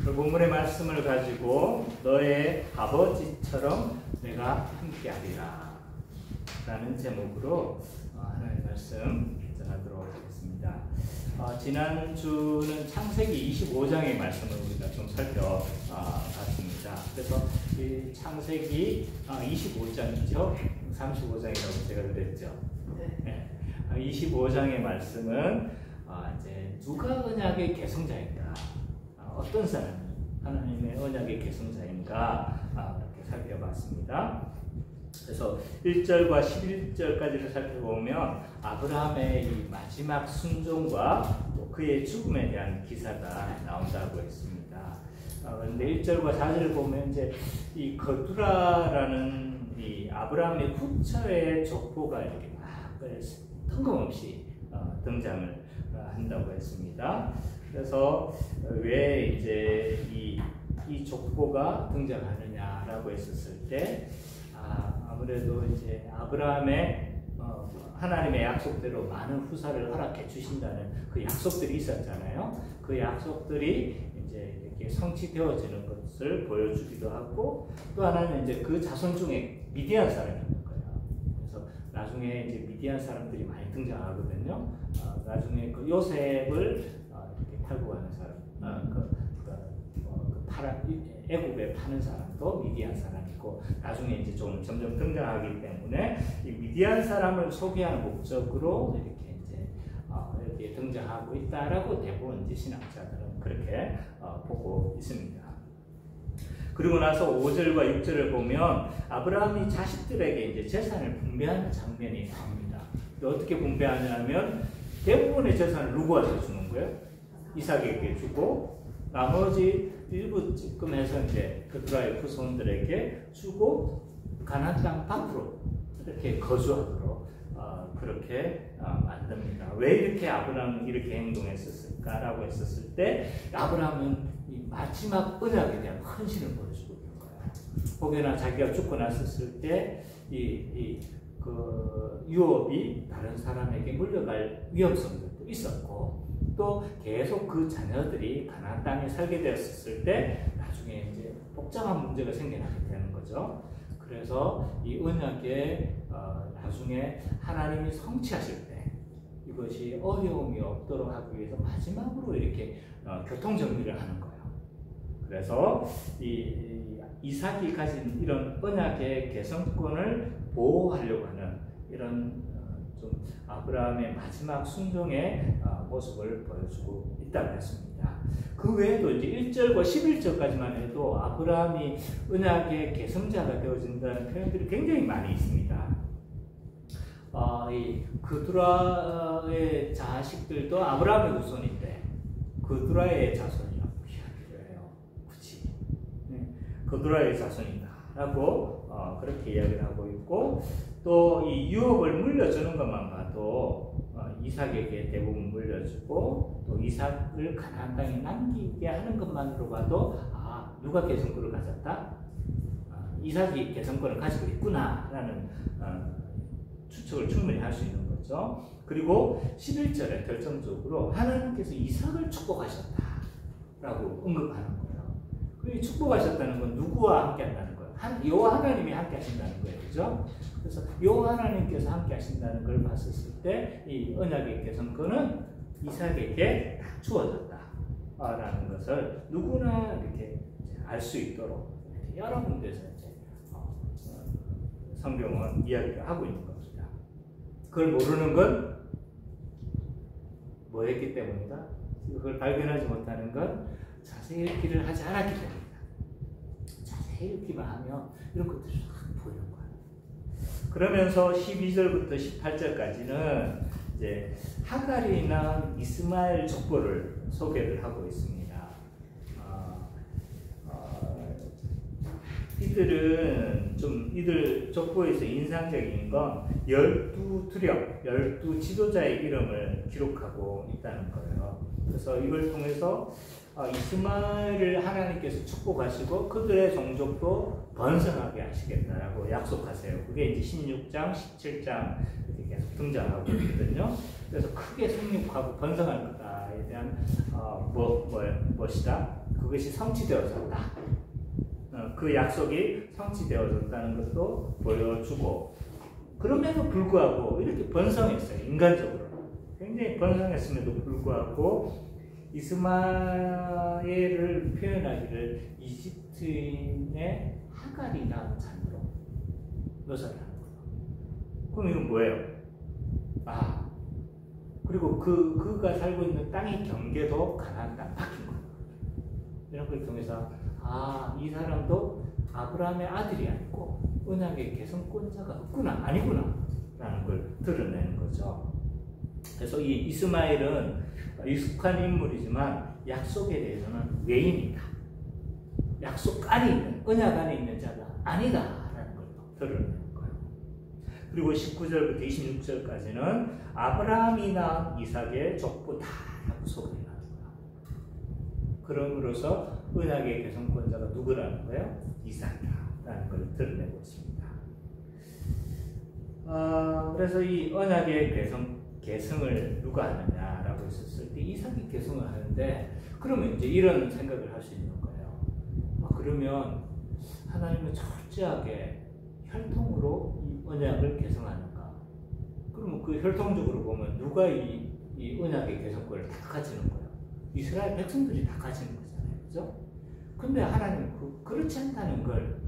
그 본문의 말씀을 가지고 너의 아버지처럼 내가 함께하리라 라는 제목으로 하나님의 말씀 전하도록 하겠습니다. 지난주는 창세기 25장의 말씀을 우리가 좀 살펴봤습니다. 그래서 이 창세기 25장이죠. 35장이라고 제가 그랬죠. 네. 25장의 말씀은 이제 누가 언약의 계승자인가, 어떤 사람이 하나님의 언약의 계승자인가 이렇게 살펴봤습니다. 그래서 1절과 11절까지를 살펴보면 아브라함의 이 마지막 순종과 또 그의 죽음에 대한 기사가 나온다고 했습니다. 그런데 1절과 4절을 보면 이제 이 거두라라는 이 아브라함의 후처의 족보가 이렇게 막 뜬금없이 등장을 한다고 했습니다. 그래서 왜 이제 이 족보가 등장하느냐라고 했었을 때 아무래도 이제 아브라함의 하나님의 약속대로 많은 후사를 허락해 주신다는 그 약속들이 있었잖아요. 그 약속들이 이제 이렇게 성취되어지는 것을 보여주기도 하고, 또 하나는 이제 그 자손 중에 미디안 사람이 있는 거예요. 그래서 나중에 이제 미디안 사람들이 많이 등장하거든요. 나중에 그 요셉을 이렇게 팔고 가는 사람, 애굽에 파는 사람도 미디안 사람이고, 나중에 이제 좀 점점 등장하기 때문에 이 미디안 사람을 소개하는 목적으로 이렇게 이제 이렇게 등장하고 있다라고 대부분 이제 신학자들은 그렇게 보고 있습니다. 그리고 나서 5절과 6절을 보면 아브라함이 자식들에게 이제 재산을 분배하는 장면이 나옵니다. 어떻게 분배하냐면 대부분의 재산을 누구한테 주는 거예요? 이삭에게 주고, 나머지 일부쯤 해서 이제 그드라의 후손들에게 주고 가나안 땅 밖으로 이렇게 거주하도록 그렇게 만듭니다. 왜 이렇게 아브라함은 이렇게 행동했었을까라고 했었을 때, 아브라함은 이 마지막 언약에 대한 헌신을 보여주고 있는 거예요. 혹여나 자기가 죽고 났었을 때 그 유업이 다른 사람에게 물려갈 위험성도 있었고, 또 계속 그 자녀들이 가나안 땅에 살게 되었을 때 나중에 이제 복잡한 문제가 생겨나게 되는 거죠. 그래서 이 언약에 나중에 하나님이 성취하실 때 이것이 어려움이 없도록 하기 위해서 마지막으로 이렇게 교통 정리를 하는 거예요. 그래서 이 이삭이 가진 이런 언약의 개성권을 보호하려고 하는 이런 좀 아브라함의 마지막 순종의 모습을 보여주고 있다고 했습니다. 그 외에도 이제 1절과 11절까지만 해도 아브라함이 언약의 계승자가 되어진다는 표현들이 굉장히 많이 있습니다. 이 그두라의 자식들도 아브라함의 후손인데 그두라의 자손이라고 이야기를 해요. 굳이 그두라의 자손이다라고 그렇게 이야기를 하고 있고, 또 이 유업을 물려주는 것만 봐도 이삭에게 대부분 물려주고, 또 이삭을 가나안 땅에 남기게 하는 것만으로 봐도 누가 계승권을 가졌다? 이삭이 계승권을 가지고 있구나라는 추측을 충분히 할 수 있는 거죠. 그리고 11절에 결정적으로 하나님께서 이삭을 축복하셨다라고 언급하는 거예요. 그 축복하셨다는 건 누구와 함께 한다는 거예요? 여호와 하나님이 함께 하신다는 거예요. 그죠? 그래서 여호와 하나님께서 함께 하신다는 걸 봤을 때 이 언약의 계승권은 이삭에게 딱 주어졌다라는 것을 누구나 이렇게 알 수 있도록 여러 군데서 이제 성경은 이야기를 하고 있는 겁니다. 그걸 모르는 건 뭐였기 때문이다? 그걸 발견하지 못하는 건 자세히 읽기를 하지 않았기 때문이다. 자세히 읽기만 하면 이런 것들이 쫙 보이는 거예요. 그러면서 12절부터 18절까지는 이제 하갈이 낳은 이스마엘 족보를 소개를 하고 있습니다. 이들 족보에서 인상적인 건 12두력, 12지도자의 이름을 기록하고 있다는 거예요. 그래서 이걸 통해서 이스마엘을 하나님께서 축복하시고 그들의 종족도 번성하게 하시겠다라고 약속하세요. 그게 이제 16장, 17장 이렇게 계속 등장하고 있거든요. 그래서 크게 생육하고 번성할 거다에 대한 무엇이다? 그것이 성취되어졌다. 그 약속이 성취되어졌다는 것도 보여주고, 그럼에도 불구하고 이렇게 번성했어요. 인간적으로 굉장히 번성했음에도 불구하고 이스마엘을 표현하기를 이집트인의 하갈이 낳은 자녀로 묘사를 하는 거예요. 그럼 이건 뭐예요? 그리고 그가 살고 있는 땅의 경계도 가나안 땅 바뀐 거예요. 이런 걸 통해서 이 사람도 아브라함의 아들이 아니고 언약의 계승권자가 없구나, 아니구나 라는 걸 드러내는 거죠. 그래서 이 이스마엘은 익숙한 인물이지만 약속에 대해서는 외인이다. 약속 안에 있는, 언약 안에 있는 자가 아니다 라는 걸 드러내는 거예요. 그리고 19절부터 26절까지는 아브라함이 낳은 이삭의 족보다라고 소개를 하는 거예요. 그럼으로써 언약의 계승권자가 누구라는 거예요? 이삭이라는 걸 드러내고 있습니다. 그래서 이 언약의 계승을 누가 하느냐라고 했었을 때 이삭이 계승을 하는데, 그러면 이제 이런 생각을 할 수 있는 거예요. 그러면 하나님은 철저하게 혈통으로 이 언약을 계승하는가? 그러면 그 혈통적으로 보면 누가 이 언약의 계승권을 다 가지는 거예요? 이스라엘 백성들이 다 가지는 거잖아요. 그죠? 근데 하나님은 그렇지 않다는 걸,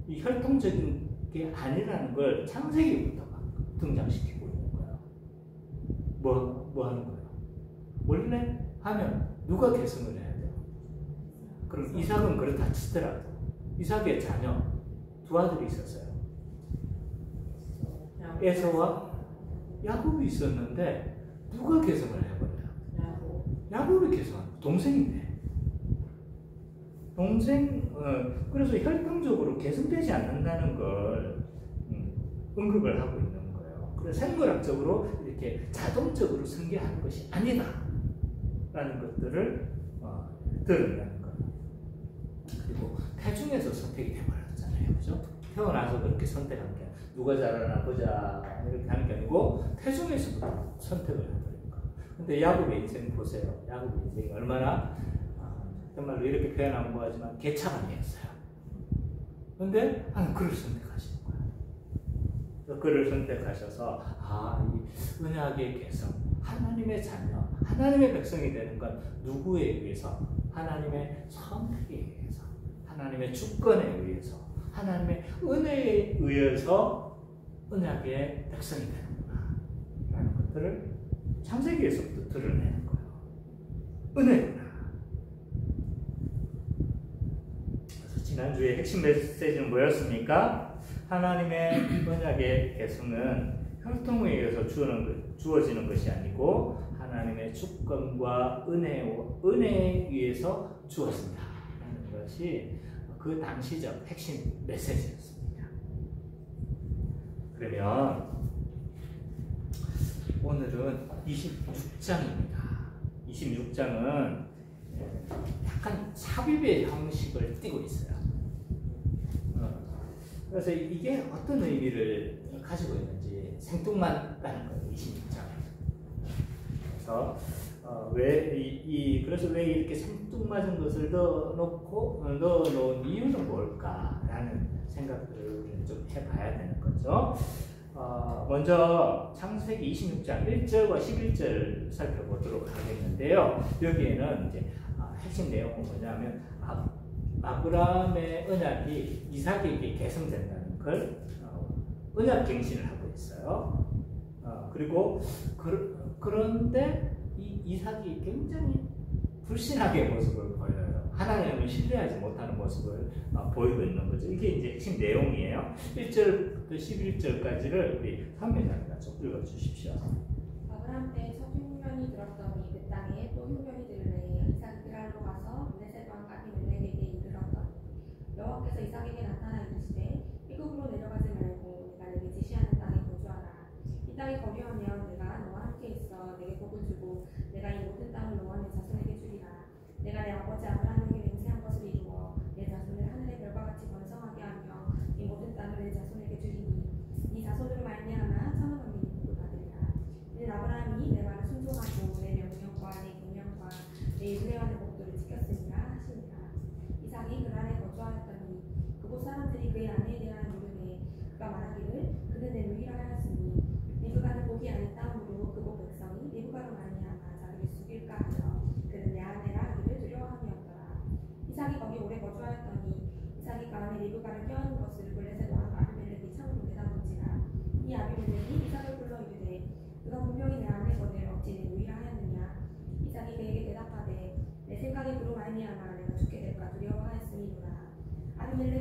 이 혈통적인 게 아니라는 걸 창세기부터 등장시키고 있는 거예요. 뭐 하는 거예요? 원래 하면 누가 계승을 해야 돼요? 그럼 이삭은 그렇다 치더라도 이삭의 자녀 두 아들이 있었어요. 에서와 야곱이 있었는데 누가 계승을 해버려요? 야곱이 계승하는 거예요. 동생인데. 그래서 혈통적으로 계승되지 않는다는 걸 언급을 하고 있는 거예요. 그래서 생물학적으로 이렇게 자동적으로 승계하는 것이 아니다 라는 것들을 드러내는 거예요. 그리고 태중에서 선택이 되어버렸잖아요. 그죠? 태어나서 그렇게 선택한 게 누가 잘하나 보자 이렇게 하는 게 아니고 태중에서부터 선택을 해버린 거예요. 근데 야곱의 인생 보세요. 야곱의 인생이 얼마나 정말로 이렇게 표현하면 뭐하지만 개차반이었어요. 근데 그를 선택하시는 거예요. 그를 선택하셔서 이 언약의 계승, 하나님의 자녀, 하나님의 백성이 되는 건 누구에 의해서? 하나님의 선택에 의해서, 하나님의 주권에 의해서, 하나님의 은혜에 의해서 언약의 백성이 되는구나 라는 것들을 창세기에서부터 드러내는 거예요. 은혜구나. 그래서 지난주에 핵심 메시지는 뭐였습니까? 하나님의 언약의 계승은 혈통에 의해서 주어지는 것이 아니고 하나님의 주권과 은혜에 의해서 주어진다 라는 것이 그 당시적 핵심 메시지였습니다. 그러면 오늘은 26장입니다. 26장은 약간 삽입의 형식을 띠고 있어요. 그래서 이게 어떤 의미를 가지고 있는지 생뚱맞다는 거예요. 26장. 그래서 왜 이렇게 생뚱맞은 것을 넣어놓은 이유는 뭘까라는 생각들을 좀 해봐야 되는 거죠. 먼저 창세기 26장 1절과 11절 살펴보도록 하겠는데요. 여기에는 이제 핵심 내용은 뭐냐면 아브라함의 언약이 이삭에게 계승된다는 걸 언약 갱신을 하고 있어요. 그리고 그런데 이 이삭이 굉장히 불신하게 모습을 보여요. 하나님을 신뢰하지 못하는 모습을 보이고 있는 거죠. 이게 이제 핵심 내용이에요. 1절부터 11절까지를 우리 선배자님과 좀 읽어주십시오. 아브라함 때 첫 흉년이 들었더니 그 땅에 또 흉년이 들매 이삭이 그랄로 가서 블레셋 왕 아비멜렉에게 이르렀더니 여호와께서 이삭에게 나타나 이르시되 애굽으로 내려가지 말고 내가 내게 지시하는 땅에 거주하라. 이 땅이 거류하면 내가 너와 함께 있어 내게 복을 주고 내가 이 모든 땅을 너와 내 자손에게 주리라. 내가 내 아버지 아브라함에게 맹세한 것을 이루어 내 자손을 하늘의 별과 같이 번성하게 하며 이 모든 땅을 내 자손에게 주리니 이 자손으로 말미암아 천한 만민이 복을 받으리라. 이는 아브라함이 내 말을 순종하고 내 명령과 내 계명과 내 율례와 내 법도를 지켰으니라 하시니라.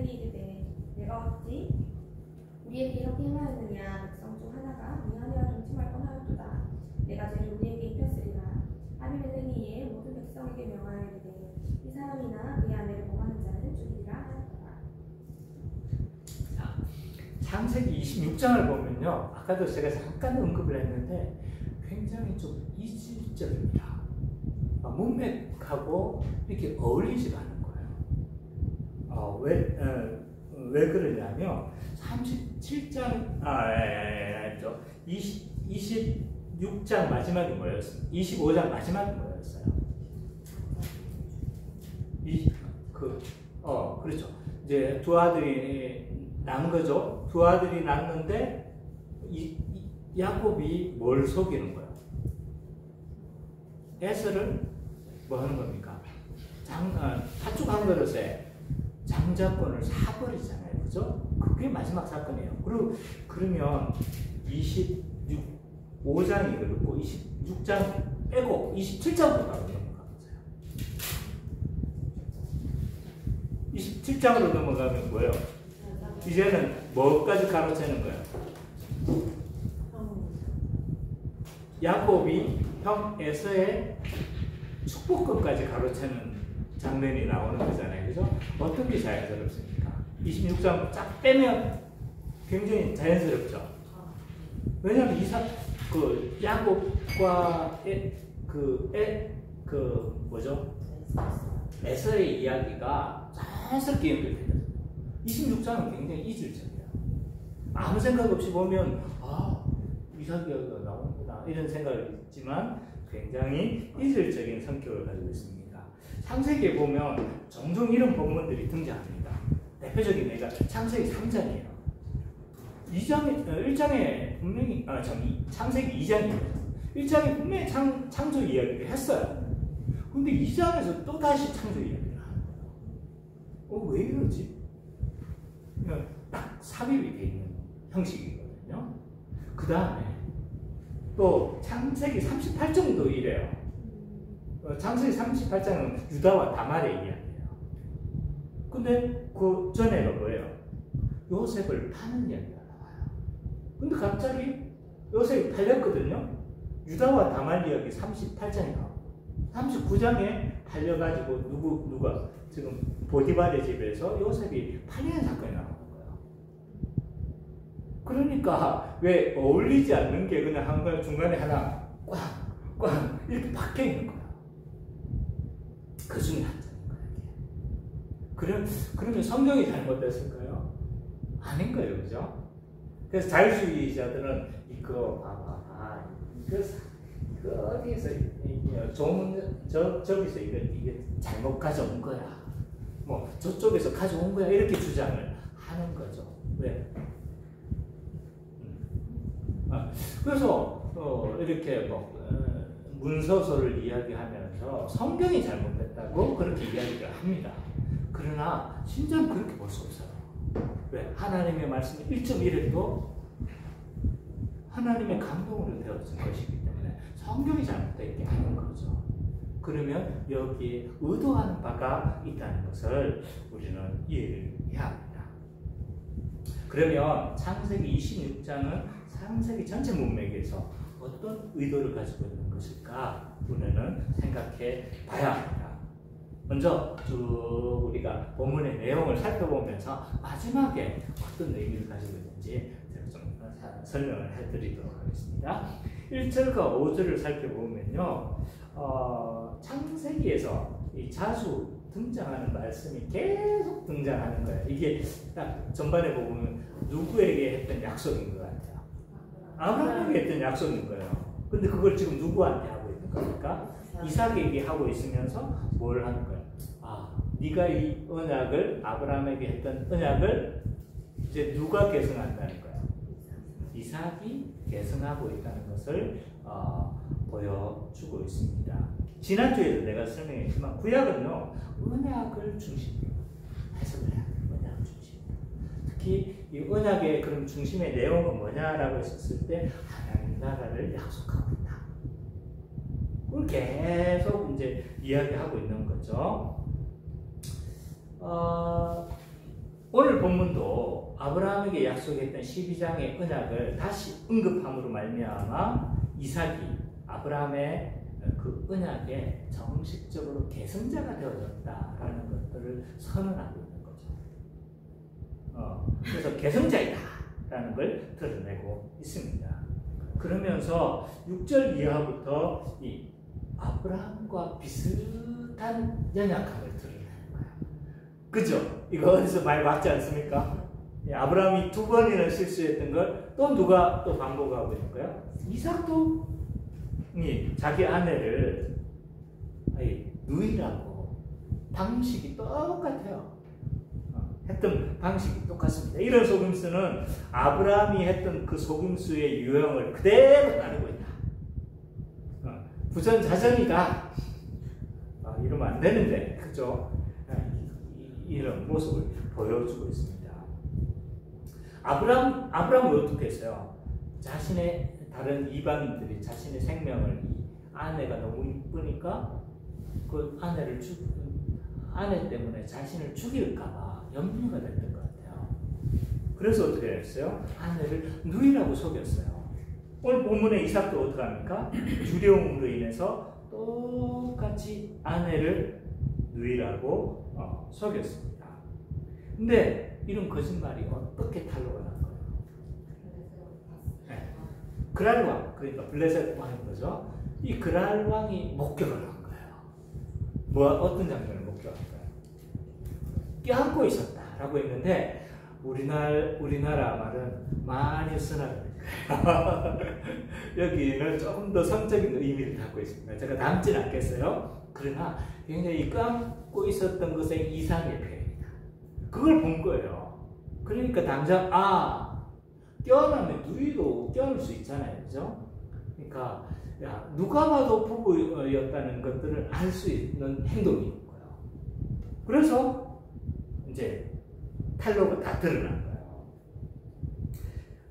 아비멜렉이 이르되 내가 어찌 우리에게 이렇게 행하였느냐. 백성 중 하나가 미안해하 동침할 뻔하였도다. 내가 죄를 우리에게 입혔으리라. 아비멜렉이 이에 모든 백성에게 명하여 이르되 이 사람이나 그의 아내를 범하는 자는 죽이리라 하였더라. 창세기 26장을 보면요, 아까도 제가 잠깐 언급을 했는데 굉장히 좀 이질적입니다. 문맥하고 이렇게 어울리지가 않은 거예요. 왜 그러냐면 37장 26장 마지막이 뭐였어요? 25장 마지막이 뭐였어요? 그렇죠. 이제 두 아들이 난 거죠. 두 아들이 낳는데 야곱이 뭘 속이는 거예요? 에서를 뭐 하는 겁니까? 팥죽 한 그릇에 장자권을 사버리잖아요. 그죠? 그게 마지막 사건이에요. 그러면 25장이 그렇고 26장 빼고 27장으로 바로 넘어가보세요. 27장으로 넘어가면 뭐예요? 이제는 뭐까지 가로채는 거예요? 야곱이 형 에서의 축복권까지 가로채는 장면이 나오는 거잖아요. 그죠? 어떤 게 자연스럽습니까? 26장 쫙 빼면 굉장히 자연스럽죠. 왜냐하면 야곱과 에서의 이야기가 자연스럽게 연결되거든요. 26장은 굉장히 이질적이에요. 아무 생각 없이 보면 이삭 이야기가 나오는구나 이런 생각이 있지만 굉장히 이질적인 성격을 가지고 있습니다. 창세기에 보면 종종 이런 본문들이 등장합니다. 대표적인 예가 창세기 3장이에요. 1장에 분명히 창세기 2장이에요. 1장에 분명히 창조 이야기를 했어요. 근데 2장에서 또 다시 창조 이야기를 하는 거예요. 왜 이러지? 딱 삽입이 되어 있는 형식이거든요. 그 다음에 또 창세기 38장도 이래요. 창세기 38장은 유다와 다말의 이야기예요. 근데 그 전에가 뭐예요? 요셉을 파는 이야기가 나와요. 근데 갑자기 요셉이 팔렸거든요. 유다와 다말 이야기 38장이 나와요. 39장에 팔려가지고 누가 지금 보디발의 집에서 요셉이 팔리는 사건이 나오는 거예요. 그러니까 왜 어울리지 않는 게 그냥 한 번 중간에 하나 꽝 이렇게 박혀 있는 거예요. 그 중에 한 장인 거예요. 그러면 성경이 잘못됐을까요? 아닌 거예요, 그죠? 그래서 자유주의자들은 이거 봐봐, 이거 어디에서 저기서 이게 잘못 가져온 거야. 뭐 저쪽에서 가져온 거야 이렇게 주장을 하는 거죠. 왜? 그래서 이렇게 문서서를 이야기하면서 성경이 잘못됐다고 그렇게 이야기를 합니다. 그러나 진짜는 그렇게 볼 수 없어요. 왜? 하나님의 말씀이 1.1에도 하나님의 감동으로 되어진 것이기 때문에 성경이 잘못되게 하는 거죠. 그러면 여기에 의도하는 바가 있다는 것을 우리는 이해를 해야 합니다. 그러면 창세기 26장은 창세기 전체 문맥에서 어떤 의도를 가지고 있는 것일까 우리는 생각해 봐야 합니다. 먼저 쭉 우리가 본문의 내용을 살펴보면서 마지막에 어떤 의미를 가지고 있는지 제가 좀 설명을 해드리도록 하겠습니다. 1절과 5절을 살펴보면요, 창세기에서 이 자주 등장하는 말씀이 계속 등장하는 거예요. 이게 딱 전반에 보면 누구에게 했던 약속인 것 같아요. 아브라함에게 했던 약속인 거예요. 근데 그걸 지금 누구한테 하고 있는 겁니까? 이삭에게 하고 있으면서 뭘 하는 거예요? 네가 이 언약을, 아브라함에게 했던 언약을 이제 누가 계승한다는 거예요? 이삭이 계승하고 있다는 것을 보여주고 있습니다. 지난주에도 내가 설명했지만 구약은요, 언약을 중심으로 해석을 해야 돼요. 언약을 중심으로. 특히 이 언약의 그런 중심의 내용은 뭐냐라고 했었을 때 하나님 나라를 약속하고 있다. 그걸 계속 이제 이야기하고 있는 거죠. 오늘 본문도 아브라함에게 약속했던 12장의 언약을 다시 언급함으로 말미암아 이삭이 아브라함의 그 언약의 정식적으로 계승자가 되어졌다라는 것들을 선언하고 있는 거죠. 그래서 계승자이다라는 걸 드러내고 있습니다. 그러면서 6절 이하부터 이 아브라함과 비슷한 연약함을 드러내는 거예요. 그죠? 이거 어디서 많이 봤지 않습니까? 아브라함이 2번이나 실수했던 걸 또 누가 또 반복하고 있는 거예요? 이삭도 자기 아내를 누이라고 방식이 똑같아요. 했던 방식이 똑같습니다. 이런 속임수는 아브라함이 했던 그 속임수의 유형을 그대로 따르고 있다. 부전자전이다. 이러면 안 되는데, 그죠? 이런 모습을 보여주고 있습니다. 아브라함은 어떻게 했어요? 자신의 다른 이방인들이 자신의 생명을 아내가 너무 이쁘니까 그 아내 때문에 자신을 죽일까봐 염려가 됐던 것 같아요. 그래서 어떻게 했어요? 아내를 누이라고 속였어요. 오늘 본문의 이삭도 어떻게 합니까? 두려움으로 인해서 똑같이 아내를 누이라고 속였습니다. 근데 이런 거짓말이 어떻게 탄로가 난 거예요? 네. 그랄 왕, 그러니까 블레셋 왕인 거죠. 이 그랄 왕이 목격을 한 거예요. 어떤 장면을 목격할까요? 껴안고 있었다라고 했는데 우리나라 말은 많이 쓰나요. 여기는 조금 더 성적인 의미를 갖고 있습니다. 제가 담지는 않겠어요. 그러나 굉장히 껴안고 있었던 것의 이상의 표현이다. 그걸 본 거예요. 그러니까 당장 껴안으면 누이도 껴안을 수 있잖아요, 그죠? 그러니까 누가 봐도 부부였다는 것들을 알 수 있는 행동인 거예요. 그래서 이제 탈로가 다 드러난 거예요.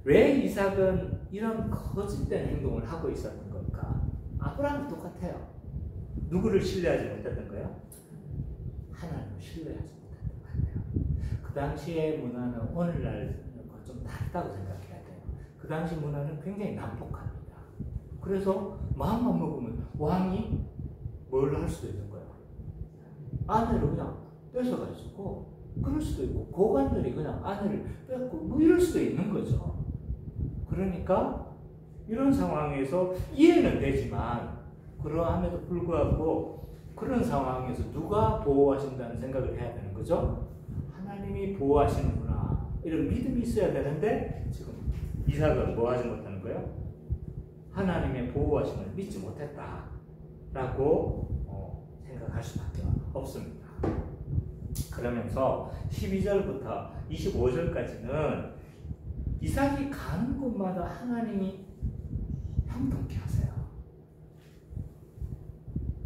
왜 이삭은 이런 거짓된 행동을 하고 있었던 걸까? 아브라함도 똑같아요. 누구를 신뢰하지 못했던 거예요? 하나님을 신뢰하지 못했던 것 같아요. 그 당시의 문화는 오늘날 좀 다르다고 생각해야 돼요. 그 당시 문화는 굉장히 난폭합니다. 그래서 마음만 먹으면 왕이 뭘 할 수도 있는 거예요. 아내를 그냥 뺏어가지고 그럴 수도 있고 고관들이 그냥 아내를 뺏고 이럴 수도 있는 거죠. 그러니까 이런 상황에서 이해는 되지만 그러함에도 불구하고 그런 상황에서 누가 보호하신다는 생각을 해야 되는 거죠. 하나님이 보호하시는구나 이런 믿음이 있어야 되는데 지금 이삭은 뭐 하지 못하는 거예요? 하나님의 보호하심을 믿지 못했다라고 생각할 수밖에 없습니다. 그러면서 12절부터 25절까지는 이삭이 가는 곳마다 하나님이 형통케 하세요.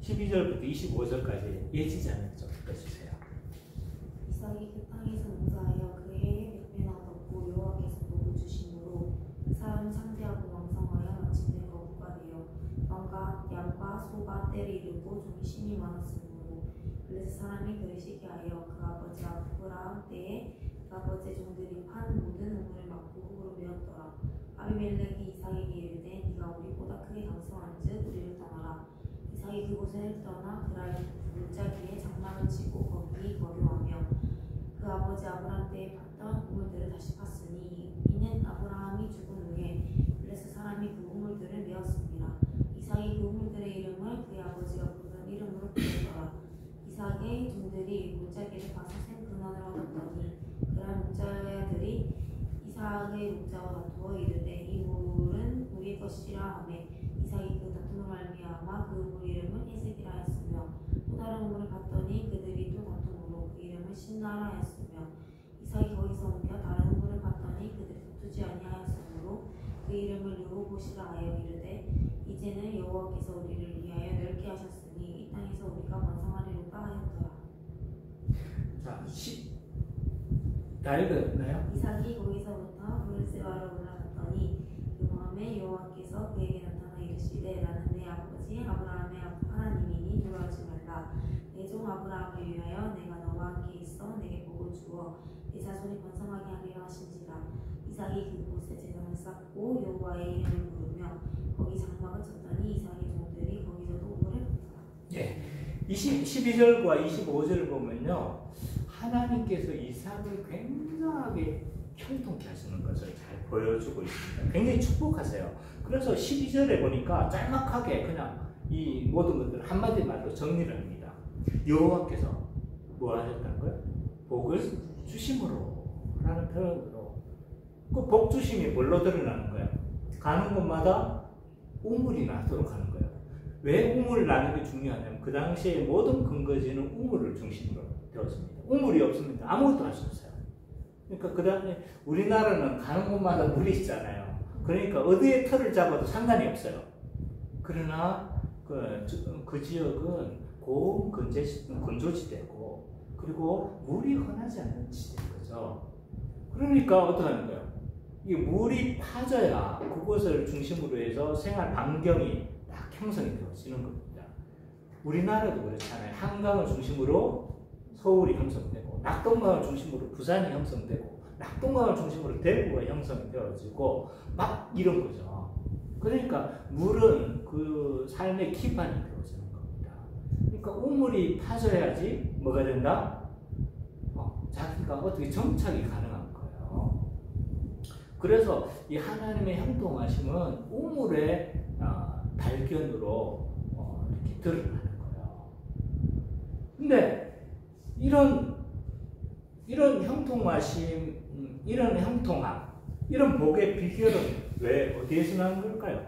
12절부터 25절까지 예지자는 좀 읽어주세요. 이삭이 그 땅에서 농사하여 그의 100배나 걷고 여호와께서 복을 주심으로 그 사람은 창대하고 왕성하여 마침내 거부가 되어 양과 소가 때를 이루고 종이 심이 많았으므로 블레셋 사람이 그를 시게 하여 그 아버지 아브라함 때에 그 아버지의 종들이 판 모든 우물을 막고 흙으로 메었더라. 아비멜렉이 이삭에게 이르되 네가 우리보다 크게 강성한즉 우리를 떠나라. 이삭이 그곳을 떠나 그랄 물자기에 장막을 치고 거기 거류하며 그 아버지 아브라함 때에 팠던 우물들을 다시 팠으니 이는 아브라함이 죽은 후에 블레셋 사람이 그 우물들을 메었습니다. 이삭이 그 우물들의 이름을 그의 아버지가 부른 이름으로 부르더라. 이삭의 종들이 물자기를 파서 샘 근원을 얻었더니 그랄 목자들이 이삭의 목자와 다투어 이르되 이 물은 우리의 것이라 하매 이삭이 그 다툼을 말미암아 그 우물 이름은 에색이라 하였으며 또 다른 우물을 봤더니 그들이 또 다툼으로 그 이름을 신나라 하였으며 이삭이 거기서 옮겨 다른 우물을 봤더니 그들이 다투지 아니하였으므로 그 이름을 르호봇이라 하여 이르되 이제는 여호와께서 우리를 위하여 넓게 하셨으니 이 땅에서 우리가 번성하리로다 하였더라. 다 읽었나요? 이삭이 거기서부터 브엘세바로 올라갔더니 그 밤에 여호와께서 그에게 나타나 이르시되 나는 내 아버지 아브라함의 하나님이니 두려워하지 말라. 내 종 아브라함을 위하여 내가 너와 함께 있어 내게 복을 주어 내 대자손이 번성하게 하리라 하신지라. 이삭이 그곳에 제단을 쌓고 여호와의 이름을 부르며 거기 장막을 쳤더니 이삭의 종들이 거기서도 우물을 붓더라. 예. 12절과 25절을 보면요, 하나님께서 이삭을 굉장하게 형통케 하시는 것을 잘 보여주고 있습니다. 굉장히 축복하세요. 그래서 12절에 보니까 짤막하게 그냥 이 모든 것들을 한마디 말로 정리를 합니다. 여호와께서 뭐 하셨다는 거예요? 복을 주심으로 라는 표현으로, 그 복 주심이 뭘로 드러나는 거예요? 가는 곳마다 우물이 나도록 하는 거예요. 왜 우물을 나는 게 중요하냐면 그 당시에 모든 근거지는 우물을 중심으로 되었습니다. 우물이 없으면 아무것도 할 수 없어요. 그러니까 그 다음에 우리나라는 가는 곳마다 물이 있잖아요. 그러니까 어디에 털을 잡아도 상관이 없어요. 그러나 그 지역은 고온 건조지대고 그리고 물이 흔하지 않는 지대인 거죠. 그러니까 어떻게 하는 거예요? 이 물이 파져야 그곳을 중심으로 해서 생활 반경이 딱 형성이 되어지는 겁니다. 우리나라도 그렇잖아요. 한강을 중심으로 서울이 형성되고, 낙동강을 중심으로 부산이 형성되고, 낙동강을 중심으로 대구가 형성되어지고, 막 이런 거죠. 그러니까 물은 그 삶의 기반이 되어지는 겁니다. 그러니까 우물이 파져야지 뭐가 된다? 자기가 어떻게 정착이 가능한 거예요. 그래서 이 하나님의 형통하심은 우물의 발견으로 이렇게 드러나는 거예요. 근데 이런 형통하심, 이런 형통함, 이런 복의 비결은 왜 어디에서 나는 걸까요?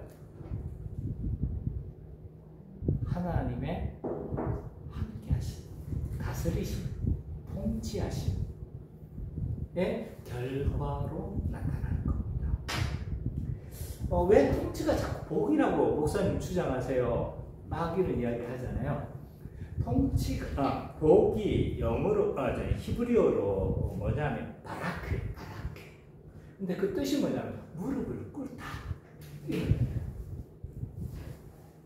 하나님의 함께하심, 다스리심, 통치하심의 결과로 나타나는 겁니다. 왜 통치가 자꾸 복이라고 목사님 주장하세요? 막 이런 이야기 하잖아요. 통치가, 복이 영어로, 히브리어로 뭐냐면 바라크. 근데 그 뜻이 뭐냐면 무릎을 꿇다.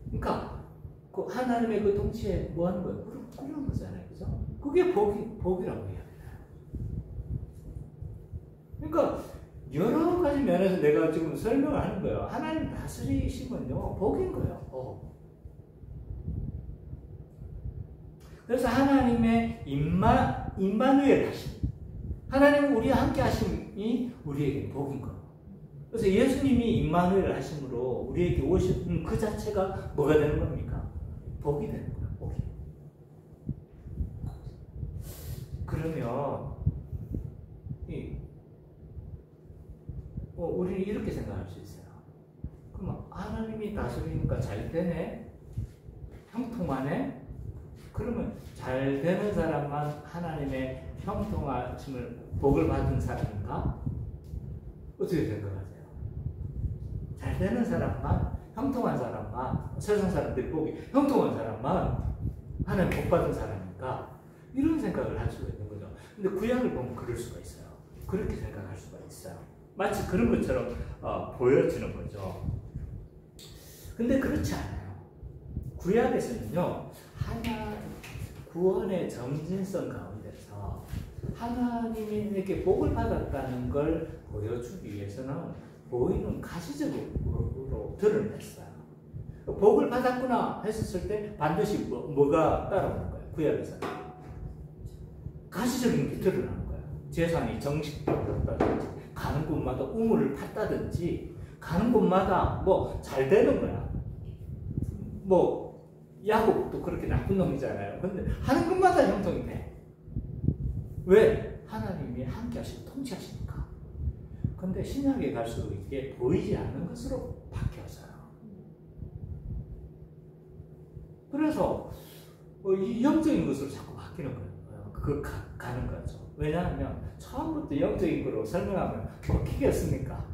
그러니까 그 하나님의 그 통치에 뭐 하는 거예요? 무릎 꿇는 거잖아요. 그죠? 그게 복이라고 해요. 그러니까 여러 가지 면에서 내가 지금 설명을 하는 거예요. 하나님 다스리심은요, 복인 거예요. 그래서 하나님의 임마누엘 하심, 하나님 우리와 함께 하심이 우리에게 복인 거예요. 그래서 예수님이 임마누엘 하심으로 우리에게 오신 그 자체가 뭐가 되는 겁니까? 복이 되는 거예요. 복이. 그러면 우리는 이렇게 생각할 수 있어요. 그럼 하나님이 다스리니까 잘 되네? 형통하네? 그러면 잘 되는 사람만 하나님의 형통하심을 복을 받은 사람인가? 어떻게 생각하세요? 잘 되는 사람만, 형통한 사람만, 세상 사람들이 보기 형통한 사람만 하나님 복 받은 사람인가? 이런 생각을 할 수가 있는 거죠. 근데 구약을 보면 그럴 수가 있어요. 그렇게 생각할 수가 있어요. 마치 그런 것처럼 보여지는 거죠. 근데 그렇지 않아요. 구약에서는요, 구원의 점진성 가운데서 하나님에게 복을 받았다는 걸 보여주기 위해서는 보이는 가시적으로 드러냈어요. 복을 받았구나 했었을 때 반드시 뭐가 따라오는 거예요. 구약에서는 가시적인 게 드러나는 거예요. 재산이 정식되었다든지, 가는 곳마다 우물을 팠다든지, 가는 곳마다 뭐 잘 되는 거야. 뭐 야곱도 그렇게 나쁜 놈이잖아요. 근데 하는 것마다 형통이 돼. 왜? 하나님이 함께 하시고 통치하시니까. 근데 신약에 갈수록 이게 보이지 않는 것으로 바뀌어져요. 그래서 이 영적인 것으로 자꾸 바뀌는 거예요. 가는 거죠. 왜냐하면 처음부터 영적인 거로 설명하면 먹히겠습니까?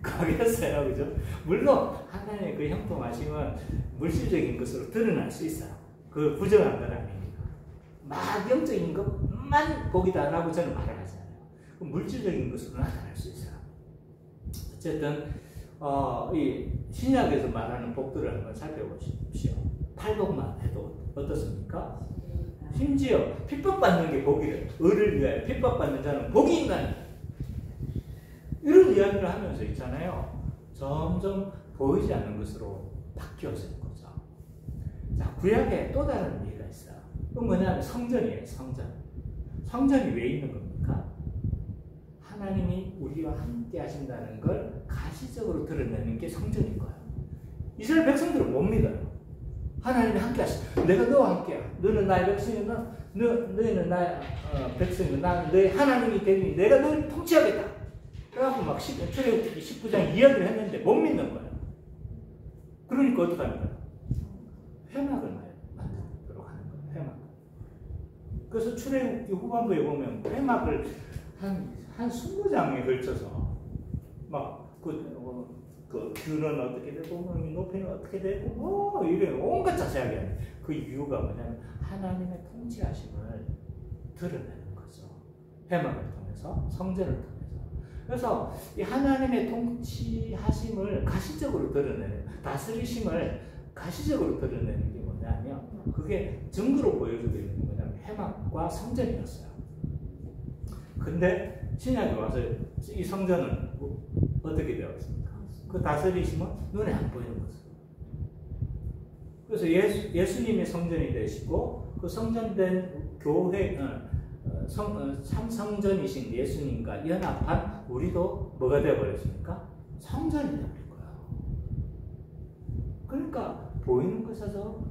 가겠어요. 그죠? 물론 하나님의 그 형통하심은 물질적인 것으로 드러날 수 있어요. 그걸 부정한 건 아닙니다. 막 영적인 것만 복이다라고 저는 말을 하잖아요. 물질적인 것으로 나타날 수 있어요. 어쨌든 이 신약에서 말하는 복들을 한번 살펴보십시오. 팔복만 해도 어떻습니까? 심지어 핍박받는 게 복이래. 을을 위하여 핍박받는 자는 복이 있나니. 이런 이야기를 하면서 있잖아요. 점점 보이지 않는 것으로 바뀌어지는 거죠. 자, 구약에 또 다른 예가 있어요. 그건 뭐냐면 성전이에요. 성전이 왜 있는 겁니까? 하나님이 우리와 함께 하신다는 걸 가시적으로 드러내는 게 성전인 거예요. 이스라엘 백성들은 못 믿어요. 하나님이 함께 하신다. 내가 너와 함께야. 너는 나의 백성이나 너희는 나의 백성이고 나는 너의 하나님이 되니 내가 너를 통치하겠다. 그래갖고 막 출애굽기 19장 이야기를 했는데 못 믿는 거예요. 그러니까 어떻게 합니까? 회막을 만들도록 하는 거예요. 회막. 그래서 출애굽기 후반부에 보면 회막을 한 20장에 걸쳐서 막 그 뷰는 어떻게 되고 높이는 어떻게 되고 이래 온갖 자세하게 하는 그 이유가 뭐냐면 하나님의 통치하심을 드러내는 거죠. 회막을 통해서 성전을 통해서. 그래서 이 하나님의 통치하심을 가시적으로 드러내는 다스리심을 가시적으로 드러내는 게 뭐냐면 그게 증거로 보여주고 있는 게 뭐냐면 회막과 성전이었어요. 근데 신약에 와서 이 성전은 어떻게 되어 있습니까? 그 다스리심은 눈에 안 보이는 거죠. 그래서 예수님의 성전이 되시고 그 성전된 교회 참 성전이신 예수님과 연합한 우리도 뭐가 되어버렸습니까? 성전이 되어버린 거예요. 그러니까 보이는 것에서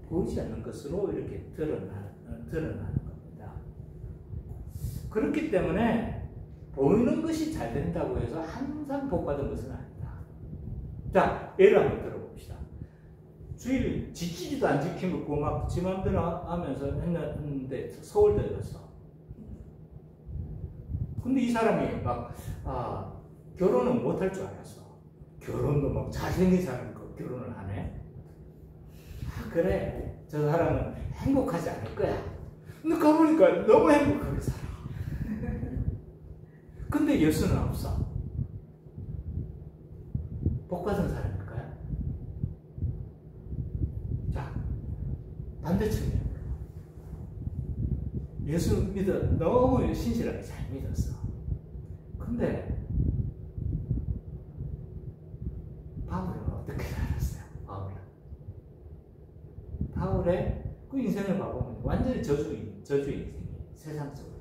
보이지 않는 것으로 이렇게 드러나는 겁니다. 그렇기 때문에 보이는 것이 잘 된다고 해서 항상 복받은 것은 아니다. 자, 예를 한번 들어봅시다. 주일 지키지도 안 지키고 막 지 맘대로 하면서 했는데 서울대 갔어. 근데 이 사람이 막 결혼은 못할 줄 알았어. 결혼도 막 잘생긴 사람이 결혼을 하네. 그래, 저 사람은 행복하지 않을 거야. 근데 가보니까 너무 행복하게 살아. 근데 예수는 없어. 복받은 사람일까요? 자, 반대측면. 예수 너무 신실하게 잘 믿었어. 근데 바울은 어떻게 살았어요? 바울의 그 인생을 봐보면 완전히 저주의 인생이 세상적으로.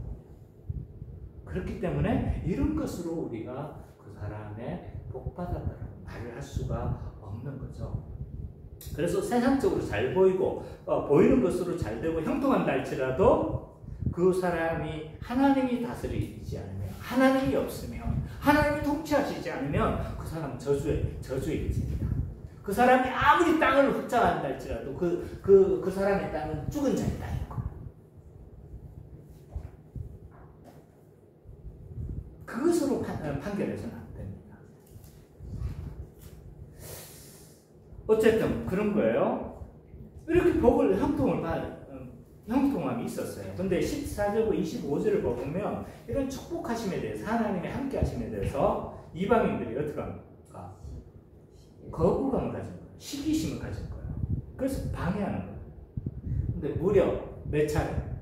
그렇기 때문에 이런 것으로 우리가 그 사람의 복받았다라고 말을 할 수가 없는 거죠. 그래서 세상적으로 잘 보이고 보이는 것으로 잘 되고 형통한다 할지라도 그 사람이 하나님이 다스리지 않으면, 하나님이 없으면, 하나님이 통치하시지 않으면 그 사람은 저주의 인생이다. 그 사람이 아무리 땅을 흡자한다 할지라도 그 사람의 땅은 죽은 자의 땅인 거예요. 그것으로 판결해서는 안 됩니다. 어쨌든 그런 거예요. 이렇게 복을 형통함이 있었어요. 근데 14절과 25절을 보면 이런 축복하심에 대해서, 하나님의 함께 하심에 대해서 이방인들이 어떻게 합니까? 거부감을 가진 거예요. 시기심을 가진 거예요. 그래서 방해하는 거예요. 근데 무려 몇 차례?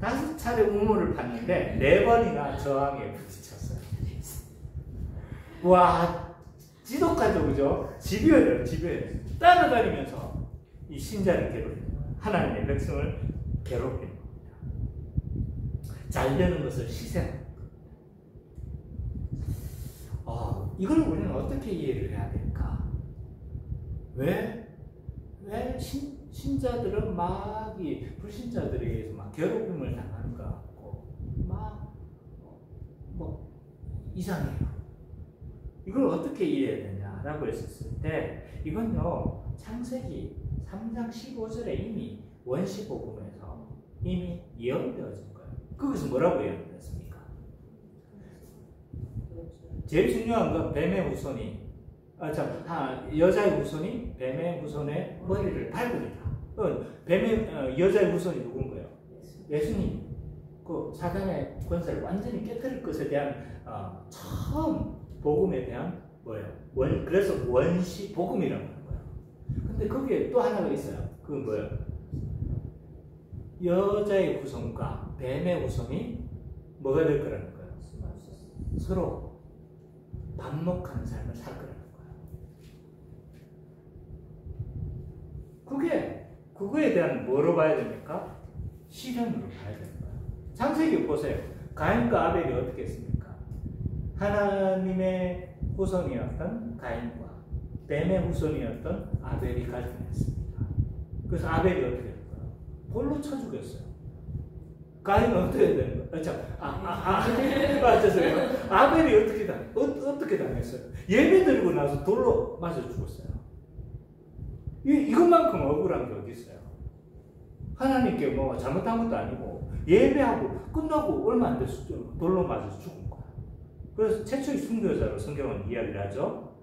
5차례 우물을 팠는데 4번이나 저항에 부딪혔어요. 와, 지독하죠, 그죠? 집요해요. 따라다니면서 이 신자를 괴롭히는 거예요. 하나님의 백성을 괴롭히는 겁니다. 잘 되는 것을 희생하는 겁니다. 이걸 우리는 어떻게 이해를 해야 될까? 왜 신자들은 막 이 불신자들에 의해서 막 괴롭힘을 당하는 것 같고 막 뭐 이상해요. 이걸 어떻게 이해해야 되냐라고 했었을 때 이건요 창세기 3장 15절에 이미 원시복음에서 이미 예언되어진 거예요. 거기서 뭐라고 예언됐습니까? 제일 중요한 건 뱀의 후손이 여자의 후손이 뱀의 후손의 머리를 밟으리라. 여자의 후손이 누군 거예요? 예수님. 그 사단의 권세를 완전히 깨뜨릴 것에 대한 처음 복음에 대한 뭐예요? 그래서 원시 복음이라고 하는 거예요. 근데 거기에 또 하나가 있어요. 그건 뭐예요? 여자의 후손과 뱀의 후손이 뭐가 될 거라는 거예요? 서로 반목하는 삶을 살 거라는 거예요. 그거에 대한 뭐로 봐야 됩니까? 실현으로 봐야 되는 거예요. 창세기 보세요. 가인과 아벨이 어떻게 했습니까? 하나님의 후손이었던 가인과 뱀의 후손이었던 아벨이 갈등했습니다. 그래서 아벨이 어떻게 됐어요? 돌로 쳐 죽였어요. 가인은 어떻게 되는 거예요? 맞았어요. 아벨이 어떻게 당했어요? 예배 드리고 나서 돌로 맞아 죽었어요. 이것만큼 억울한 게 어디 있어요? 하나님께 뭐 잘못한 것도 아니고 예배하고 끝나고 얼마 안 돼서 돌로 맞아서 죽은 거야. 그래서 최초의 순교자로 성경은 이야기를 하죠.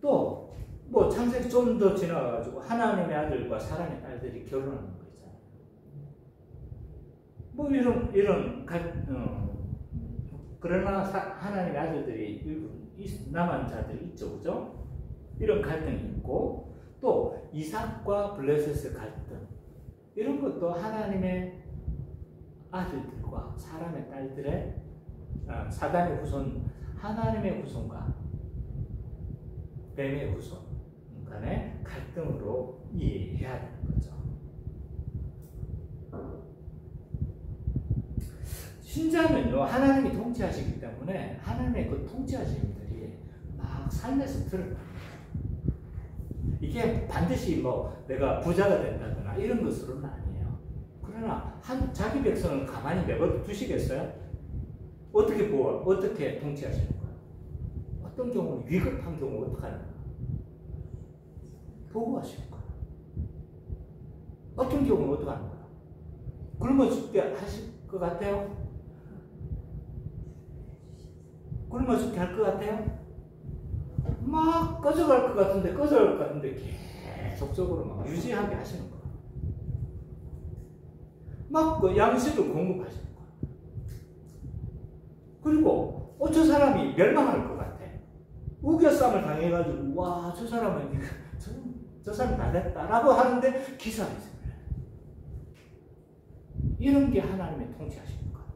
또 뭐 창세기 좀 더 지나가가지고 하나님의 아들과 사람의 딸들이 결혼하는 거 있잖아요. 뭐 그러나 하나님의 아들들이 일부 남은 자들이 있죠, 그죠? 이런 갈등이 있고, 또 이삭과 블레셋의 갈등, 이런 것도 하나님의 아들들과 사람의 딸들의 사단의 후손, 하나님의 후손과 뱀의 후손 간의 갈등으로 이해해야 되는 거죠. 신자는요, 하나님이 통치하시기 때문에 하나님의 그 통치하심들이 막 삶에서 드러납니다. 이게 반드시 뭐 내가 부자가 된다거나 이런 것으로는 아니에요. 그러나 자기 백성은 가만히 내버려 두시겠어요? 어떻게 통치하시는 거예요? 어떤 경우는 위급한 경우 어떻게 하는 거예요? 보호하시는 거예요. 어떤 경우는 어떻게 하는 거예요? 굶어 죽게 하실 것 같아요? 굶어 죽게 할 것 같아요? 막 꺼져갈 것 같은데 계속적으로 막 유지하게 하시는 거예요. 막 그 양식을 공급하시는 거예요. 그리고 저 사람이 멸망할 것 같아. 우겨쌈을 당해가지고 와, 저 사람은 저 사람 다 됐다라고 하는데 기사가 있어요. 이런 게 하나님의 통치하시는 거예요.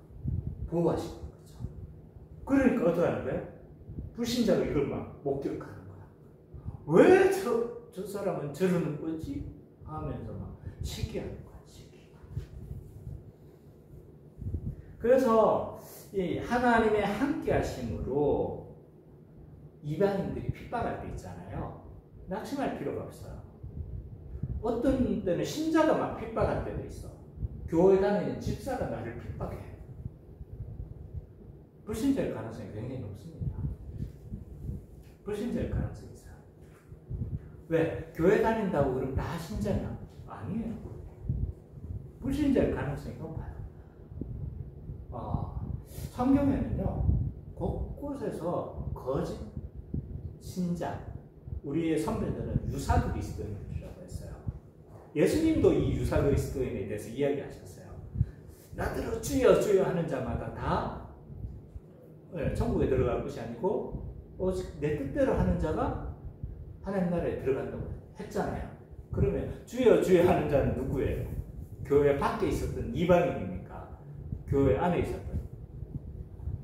보호하시는 거죠. 그러니까 어떻게 하는 거예요? 불신자가 이걸 막 목격하는 거야. 왜 저 사람은 저러는 거지? 하면서 막 시기하는 거야, 시기. 그래서 이 하나님의 함께 하심으로 이방인들이 핍박할 때 있잖아요. 낙심할 필요가 없어요. 어떤 때는 신자가 막 핍박할 때도 있어. 교회 다니는 집사가 나를 핍박해. 불신자일 가능성이 굉장히 높습니다. 불신자일 가능성이 있어요. 왜? 교회 다닌다고 그럼 다 신자냐? 아니에요. 불신자일 가능성이 높아요. 성경에는요, 곳곳에서 거짓 신자, 우리의 선배들은 유사 그리스도인이라고 했어요. 예수님도 이 유사 그리스도인에 대해서 이야기하셨어요. 나더러 주여 주여 하는 자마다 다 천국에 들어갈 것이 아니고 오직 내 뜻대로 하는 자가 하나님 나라에 들어간다고 했잖아요. 그러면 주여 주여 하는 자는 누구예요? 교회 밖에 있었던 이방인입니까? 교회 안에 있었던?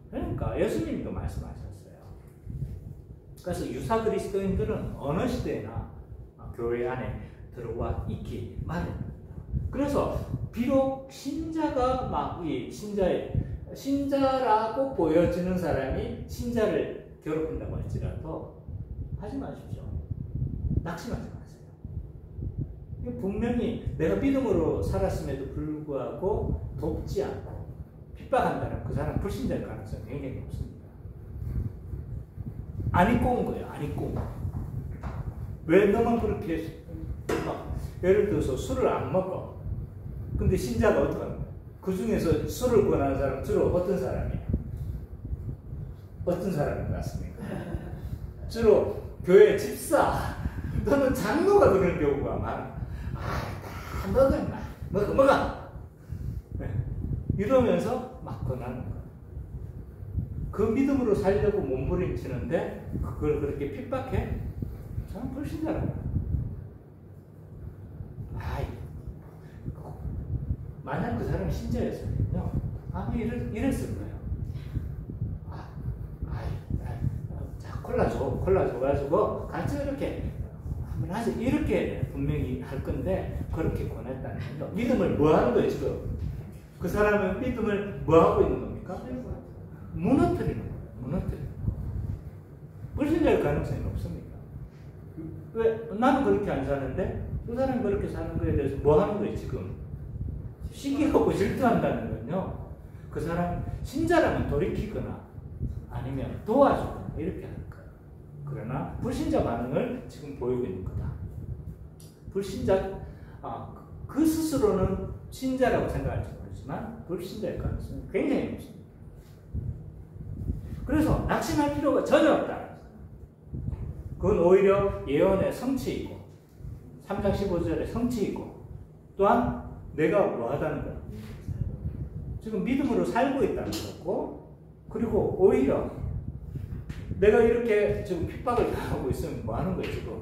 그러니까 예수님도 말씀하셨어요. 그래서 유사 그리스도인들은 어느 시대나 교회 안에 들어와 있기 마련입니다. 그래서 비록 신자가 막 이 신자라고 보여지는 사람이 신자를 괴롭힌다고 할지라도 하지 마십시오. 낙심하지 마세요. 분명히 내가 믿음으로 살았음에도 불구하고 돕지 않고 핍박한다는 그 사람 불신자일 가능성이 굉장히 높습니다. 안 입고 온 거예요. 안 입고 온 거. 왜 너만 그렇게 예를 들어서 술을 안 먹어. 근데 신자가 어떻게 하는 거야? 그 중에서 술을 권하는 사람은 주로 어떤 사람이에요? 어떤 사람인 것 같습니까? 주로 교회 집사 또는 장로가 그런 경우가 많아. 다 먹어 임마. 먹어. 이러면서 막 권하는 거야. 그 믿음으로 살려고 몸부림치는데 그걸 그렇게 핍박해? 저는 불신자라고. 아이, 만약 그 사람이 신자였으면요, 아마 이랬을 거예요. 자, 콜라 줘가지고 같이 이렇게 한번 하지. 이렇게 분명히 할 건데, 그렇게 권했다는 거죠. 믿음을 뭐 하는 거예요, 지금? 그 사람은 믿음을 뭐 하고 있는 겁니까? 무너뜨리는 거예요. 무너뜨리는 거예요. 불신자일 가능성이 없습니다. 왜? 나는 그렇게 안 사는데 그 사람이 그렇게 사는 거에 대해서 뭐 하는 거예요, 지금? 시기하고 질투한다는 건요, 그 사람 신자라면 돌이키거나 아니면 도와주거나 이렇게 할 거예요. 그러나 불신자 반응을 지금 보이고 있는 거다. 불신자, 그 스스로는 신자라고 생각할지 모르지만 불신자일 가능성이 굉장히 높습니다. 그래서 낙심할 필요가 전혀 없다. 그건 오히려 예언의 성취이고 3장 15절의 성취이고, 또한 내가 뭐 하다는 거야? 지금 믿음으로 살고 있다는 거고, 그리고 오히려 내가 이렇게 지금 핍박을 당하고 있으면 뭐 하는 거야, 지금?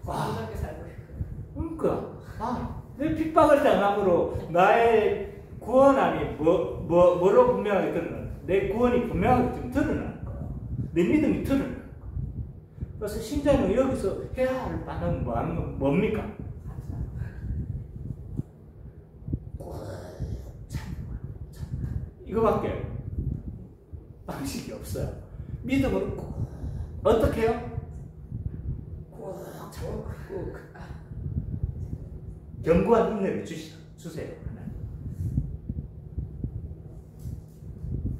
어떻게 살고 있어요? 그러니까, 내 핍박을 당함으로 나의 구원함이 뭐로 분명하게 드러나는 거야? 내 구원이 분명하게 지금 드러나는 거야. 내 믿음이 드러나는 거야. 그래서 신자는 여기서 해야 할 반응은 뭐 하는 건 뭡니까? 이거밖에 방식이 없어요. 믿음으로 어떻게 해요? 꼭 견고한 인내를 주세요.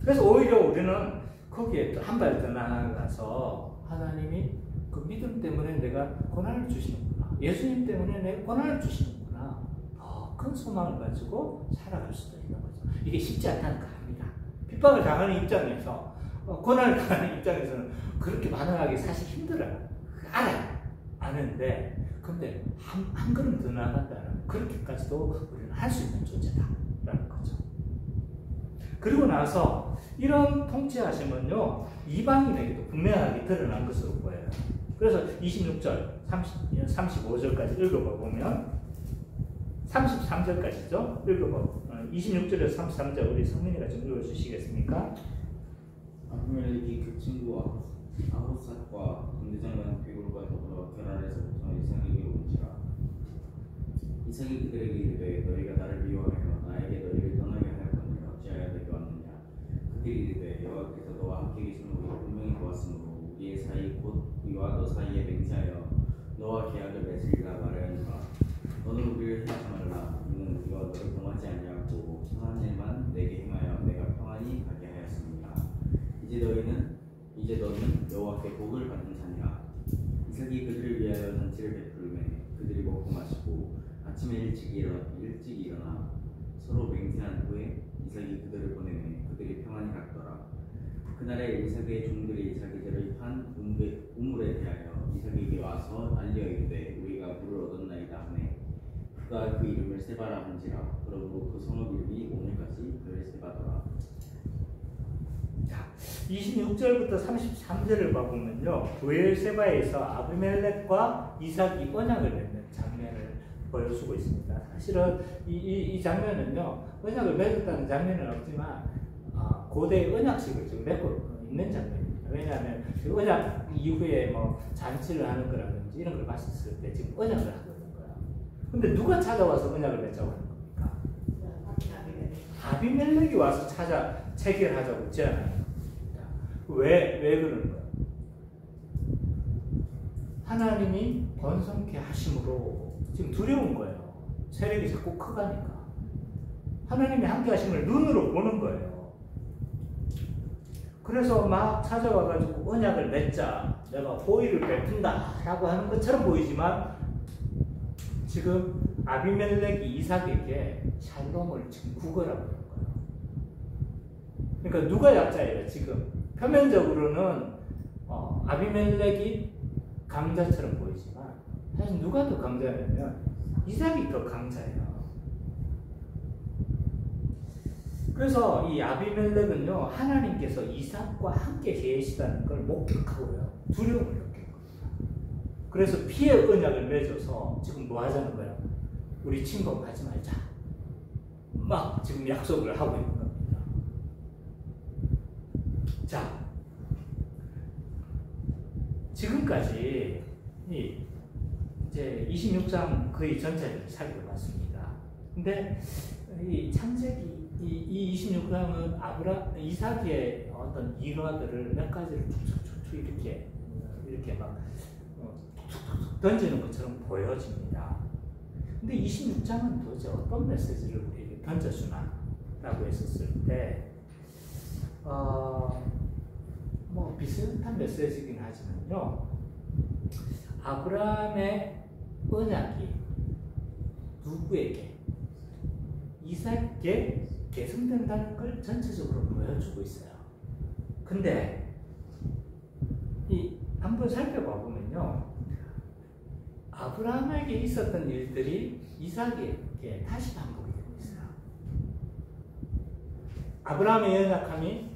그래서 오히려 우리는 거기에 한 발 더 나아가서 하나님이 그 믿음 때문에 내가 고난을 주시는구나, 예수님 때문에 내가 고난을 주시는구나, 더 큰 소망을 가지고 살아갈 수도 있는 거죠. 이게 쉽지 않다는 거 압니다. 핍박을 당하는 입장에서, 고난을 당하는 입장에서는 그렇게 반응하기 사실 힘들어요. 알아요. 아는데, 근데 한 걸음 더 나아간다면 그렇게까지도 우리는 할 수 있는 존재다라는 거죠. 그리고 나서 이런 통치하심은요, 이방인에게도 분명하게 드러난 것으로 보여요. 그래서 26절, 35절까지 읽어봐 보면, 33절까지죠? 읽어봐. 26절에서 33절 우리 성민이가 좀 읽어주시겠습니까? 아비멜렉이 그 친구 아호삿과 군대장관 비굴과 더불어 게랄에서 이삭에게 온지라. 이삭이 그들에게 이르되 너희가 나를 미워하며 나에게 너희를 떠나게 하였거늘 어찌하여 내게 왔느냐. 그들이 이르되 여호와께서 너와 함께 계심으로 분명히 보았으므로 우리의 사이 곧 우리와 너 사이에 맹세하여 너와 계약을 맺으리라 말하였노라. 너는 우리를 해하지 말라. 이는 우리가 너를 동하지 아니하고 선한 일만 내게 행하여 내가 평안히 가게 하였습니다. 이제 너는 여호와께 복을 받은 자니라. 이삭이 그들을 위하여 잔치를 베풀매 그들이 먹고 마시고 아침에 일찍 일어나 서로 맹세한 후에 이삭이 그들을 보내매 그들이 평안히 갔더라. 그날에 이삭의 종들이 자기들을 판 우물에 대하여 이삭에게 와서 알려 이르되 우리가 물을 얻었나이다 하매 그가 그 이름을 세바라 한지라. 그러므로 그 성읍 이름이 오늘까지 베르세바더라. 26절부터 33절을 봐보면요, 브엘세바에서 아비멜렉과 이삭이 언약을 맺는 장면을 보여주고 있습니다. 사실은 이 장면은요, 언약을 맺었다는 장면은 없지만 고대 언약식을 지금 맺고 있는 장면입니다. 왜냐하면 그 언약 이후에 뭐 잔치를 하는 거라든지 이런 걸 봤을 때 지금 언약을 하고 있는 거야. 근데 누가 찾아와서 언약을 맺자고 하는 겁니까? 아비멜렉이 와서 체결하자고 제안하는 겁니다. 왜 그러는 거야? 하나님이 번성케 하심으로 지금 두려운 거예요. 세력이 자꾸 커가니까. 하나님이 함께 하심을 눈으로 보는 거예요. 그래서 막 찾아와가지고 언약을 맺자, 내가 호의를 베푼다 라고 하는 것처럼 보이지만 지금 아비멜렉이 이삭에게 샬롬을 지금 구걸하고 있는 거예요. 그러니까 누가 약자예요? 지금 표면적으로는 아비멜렉이 강자처럼 보이지만 사실 누가 더 강자냐면 이삭이 더 강자예요. 그래서 이 아비멜렉은요, 하나님께서 이삭과 함께 계시다는 걸 목격하고요, 두려움을 느낀 겁니다. 그래서 피해 언약을 맺어서 지금 뭐 하자는 거야? 우리 침범하지 말자. 막 지금 약속을 하고 있는 겁니다. 자, 지금까지 이제 26장 거의 전체를 살펴봤습니다. 근데 이 창세기 이 26장은 이삭의 어떤 일화들을 몇 가지를 툭툭툭툭 이렇게 막 툭툭툭 던지는 것처럼 보여집니다. 근데 26장은 도대체 어떤 메시지를 우리에게 던져주나? 라고 했었을 때, 뭐 비슷한 메시지이긴 하지만요. 아브라함의 언약이 누구에게? 이삭에게 계승된다는 걸 전체적으로 보여주고 있어요. 근데 한번 살펴봐 보면요. 아브라함에게 있었던 일들이 이삭에게 다시 반복이 되고 있어요. 아브라함의 연약함이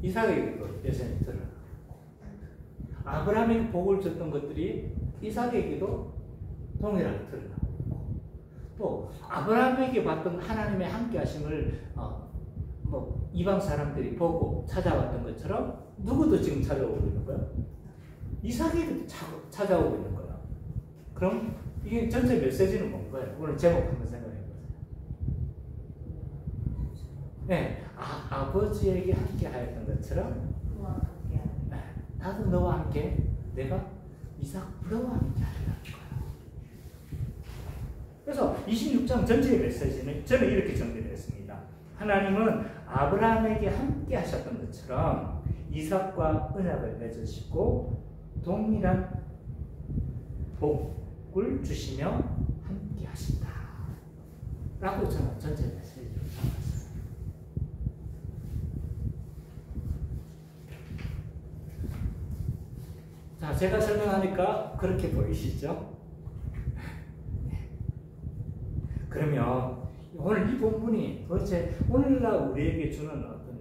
이삭에게도 여전히 드러나고, 아브라함에게 복을 줬던 것들이 이삭에게도 동일하게 드러나고, 또 아브라함에게 받던 하나님의 함께하심을 뭐 이방 사람들이 보고 찾아왔던 것처럼 누구도 지금 찾아오고 있는 거예요. 이삭에게도 찾아오고 있는 거예요. 그럼 이게 전체 메시지는 뭔가요? 오늘 제목 한번 생각해 보세요. 네, 아버지에게 함께 하였던 것처럼 나도 너와 함께, 내가 이삭 너와 함께 하리라는 거예요. 그래서 26장 전체의 메시지는 저는 이렇게 정리를 했습니다. 하나님은 아브라함에게 함께 하셨던 것처럼 이삭과 언약을 맺으시고 동일한 복을 주시며 함께 하신다 라고 저는 전체 메시지를 잡았어요. 자, 제가 설명하니까 그렇게 보이시죠? 그러면 오늘 이 본문이 도대체 오늘날 우리에게 주는 어떤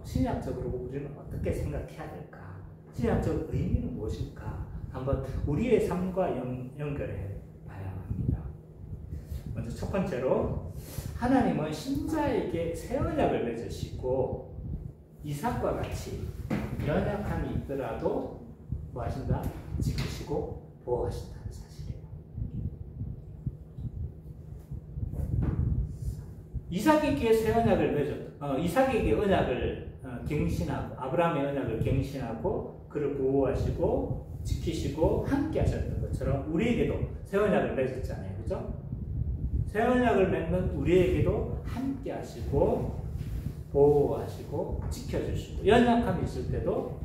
신약적으로 우리는 어떻게 생각해야 될까? 신약적 의미는 무엇일까? 한번 우리의 삶과 연결해 봐야 합니다. 먼저 첫 번째로, 하나님은 신자에게 새 언약을 맺으시고 이삭과 같이 연약함이 있더라도 뭐 하신다? 지키시고 보호하신다는 사실이에요. 이삭에게 새 언약을 맺었다. 이삭에게 언약을 갱신하고, 아브라함의 언약을 갱신하고 그를 보호하시고 지키시고 함께 하셨던 것처럼 우리에게도 새 언약을 맺었잖아요. 그죠? 새 언약을 맺는 우리에게도 함께 하시고 보호하시고 지켜주시고 연약함이 있을 때도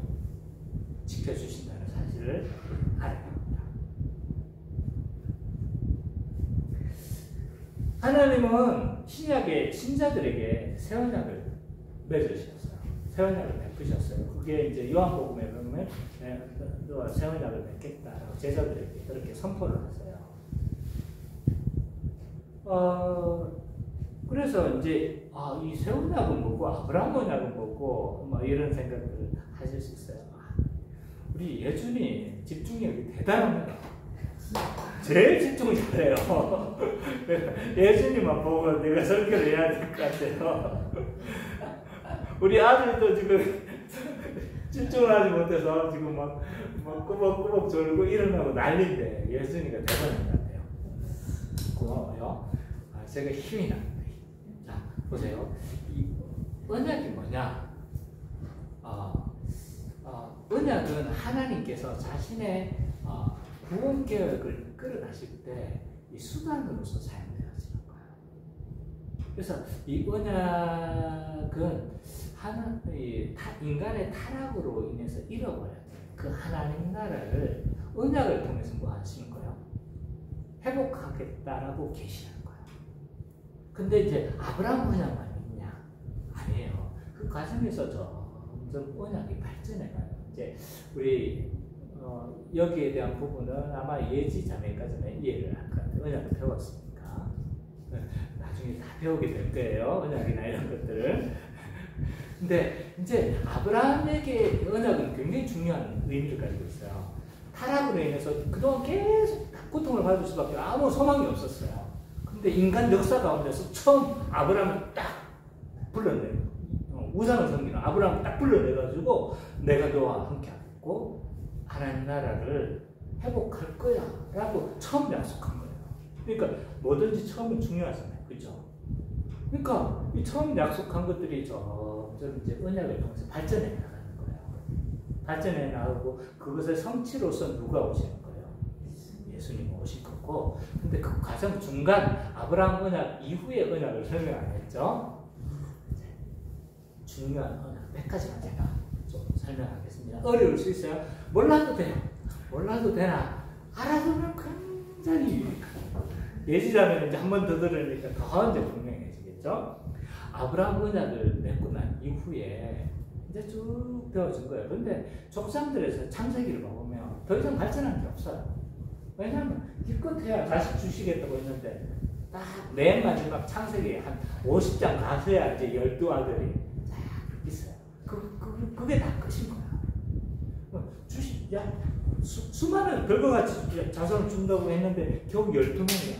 지켜주신다는 사실을 알아야 합니다. 하나님은 신약의 신자들에게 새 언약을 맺으셨어요. 새 언약을 베푸셨어요. 그게 이제 요한복음에 보면 너와 새 언약을 맺겠다라고 제자들에게 그렇게 선포를 하세요. 그래서 이제 이 새 언약은 뭐고 아브라함 언약은 뭐고 뭐 이런 생각들을 하실 수 있어요. 우리 예준이 집중력이 대단합니다. 제일 집중을 잘해요. 예준이만 보고 내가 설교를 해야 될 것 같아요. 우리 아들도 지금 집중을 하지 못해서 지금 막 꾸벅꾸벅 졸고 일어나고 난리인데 예준이가 대단한 것 같아요. 고마워요. 제가 힘이 납니다. 자, 보세요. 이 언약이 뭐냐? 언약은 하나님께서 자신의 구원 계획을 끌어가실 때 이 수단으로서 사용되어지는 거예요. 그래서 이 언약은 인간의 타락으로 인해서 잃어버렸던 그 하나님 나라를 언약을 통해서 뭐 하시는 거예요? 회복하겠다라고 계시는 거예요. 근데 이제 아브라함 언약만 있냐? 아니에요. 그 과정에서 점점 언약이 발전해가요. 이제 우리 여기에 대한 부분은 아마 예지 자매까지는 이해를 할 것 같아요. 언약을 배웠으니까. 나중에 다 배우게 될 거예요. 언약이나 이런 것들을. 근데 이제 아브라함에게 언약은 굉장히 중요한 의미를 가지고 있어요. 타락으로 인해서 그동안 계속 고통을 받을 수밖에 아무 소망이 없었어요. 근데 인간 역사 가운데서 처음 아브라함을 딱 불러내, 우상을 섬기는 아브라함을 딱 불러내가지고 내가 너와 함께 하겠고 하나님 나라를 회복할 거야 라고 처음 약속한 거예요. 그러니까 뭐든지 처음은 중요하잖아요. 그죠? 그러니까 이 처음 약속한 것들이 점점 이제 언약을 통해서 발전해 나가는 거예요. 발전해 나가고 그것의 성취로서 누가 오시는 거예요? 예수님 오실 거고. 근데 그 과정 중간 아브라함 언약 이후의 언약을 설명 안 했죠? 중요한 언약 몇 가지만 제가 좀 설명하겠습니다. 어려울 수 있어요. 몰라도 돼요. 몰라도 되나 알아두면 굉장히 유익합니다. 예지자면 이제 한 번 더 들으니까 더 이제 분명해지겠죠. 아브라함 언약을 맺고 난 이후에 이제 쭉 배워진 거예요. 근데 족장들에서 창세기를 보면 더 이상 발전한 게 없어요. 왜냐하면 기껏해야 자식 주시겠다고 했는데 딱 맨 마지막 창세기 한 50장 가서야 이제 12아들이 딱 있어요. 그게 다 끝인 거야. 수많은 별거같이 자손을 준다고 했는데 겨우 12명이야.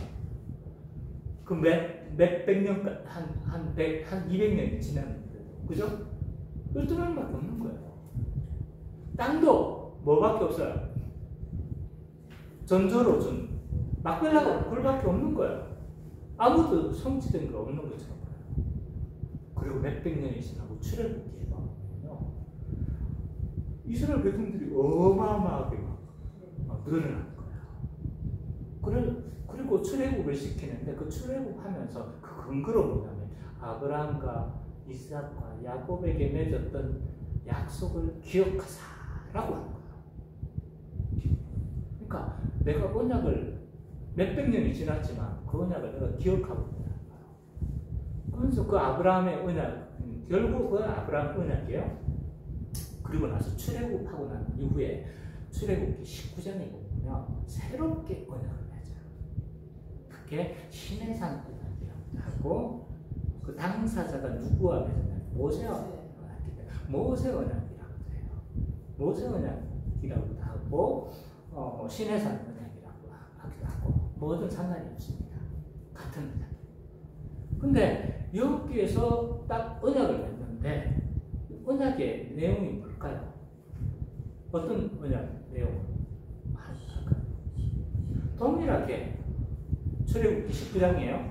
그 몇백 년, 한 200년이 지났는데, 그죠? 12명밖에 없는 거예요. 땅도 뭐밖에 없어요? 전조로 준 막벨라가 그걸밖에 없는 거예요. 아무도 성취된 거 없는 것처럼. 그리고 몇백 년이 지나고 출애굽기에 나오면요, 이스라엘 백성들이 어마어마하게 막 늘어나는 거예요. 그리고 출애굽을 시키는데 그 출애굽하면서 그 근거로 뭐냐면 아브라함과 이삭과 야곱에게 맺었던 약속을 기억하사라고 하는 거예요. 그러니까 내가 언약을 몇백 년이 지났지만 그 언약을 내가 기억하고 있다는 거예요. 그래서 그 아브라함의 언약, 결국은 아브라함 언약이에요. 그리고 나서 출애굽하고 난 이후에 출애굽기 19장에 보면 새롭게 언약을 맺어요. 그게 시내산 언약이라고 하고 그 당사자가 누구와 맺었냐면 모세 언약이에요. 모세 언약이라고 해요. 모세 언약이라고도 하고 시내산 언약이라고 하기도 하고 뭐든 상관이 없습니다. 같은 언약. 근데 여기에서 딱 언약을 맺는데 언약의 내용이 뭘까요? 어떤 언약 내용을 할까요? 동일하게 출애굽기 19장이에요.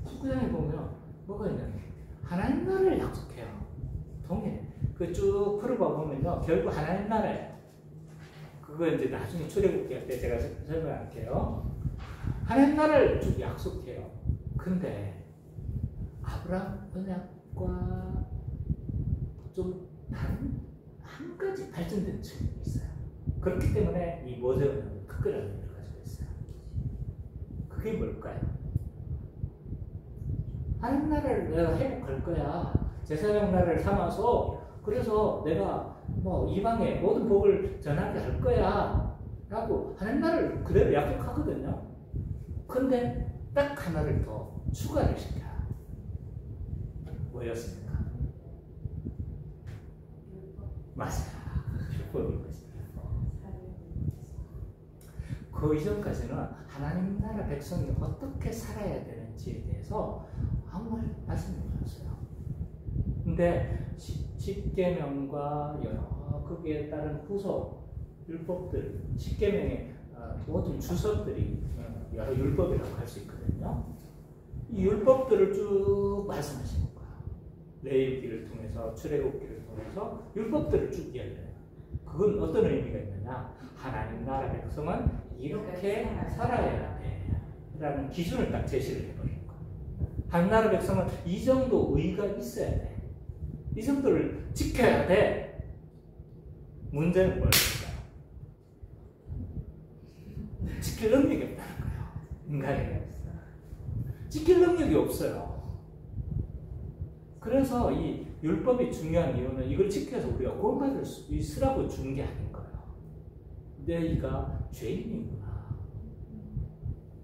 19장에 보면 뭐가 있냐면 하나님 나라를 약속해요. 동일해. 그 쭉 풀어봐 보면요, 결국 하나님 나라예요. 그거 이제 나중에 출애굽기 할 때 제가 설명할게요. 하나님 나라를 쭉 약속해요. 근데 아브라함 언약과 좀 다른 한 가지 발전된 측면이 있어요. 그렇기 때문에 이 모세 언약은 특별한 의미를 가지고 있어요. 그게 뭘까요? 하나님 나라를 내가 회복할 거야. 제사장 나라를 삼아서 그래서 내가 뭐 이방에 모든 복을 전하게 할 거야 라고 하나님 나라를 그대로 약속하거든요. 근데 딱 하나를 더 추가를 시켜요. 뭐였습니까? 맞아요. 율법인 것입니다. 그 이전까지는 하나님 나라 백성이 어떻게 살아야 되는지에 대해서 아무 말씀이 없었어요. 근데 십계명과 여러 거기에 따른 후속 율법들, 십계명의 모든 주석들이 여러 율법이라고 할 수 있거든요. 이 율법들을 쭉 말씀하시는 거예요. 레위기를 통해서, 출애굽기를 통해서 율법들을 쭉 이야기해요. 그건 어떤 의미가 있느냐? 하나님 나라 백성은 이렇게 살아야 돼 라는 기준을 딱 제시를 해버리는 거예요. 하나님 나라 백성은 이 정도 의의가 있어야 돼. 이 정도를 지켜야 돼. 문제는 뭘까요? 지킬 능력이 없다는 거예요. 인간에게. 지킬 능력이 없어요. 그래서 이 율법이 중요한 이유는 이걸 지켜서 우리가 구원받을 수 있으라고 준 게 아닌 거예요. 너희가 죄인이구나.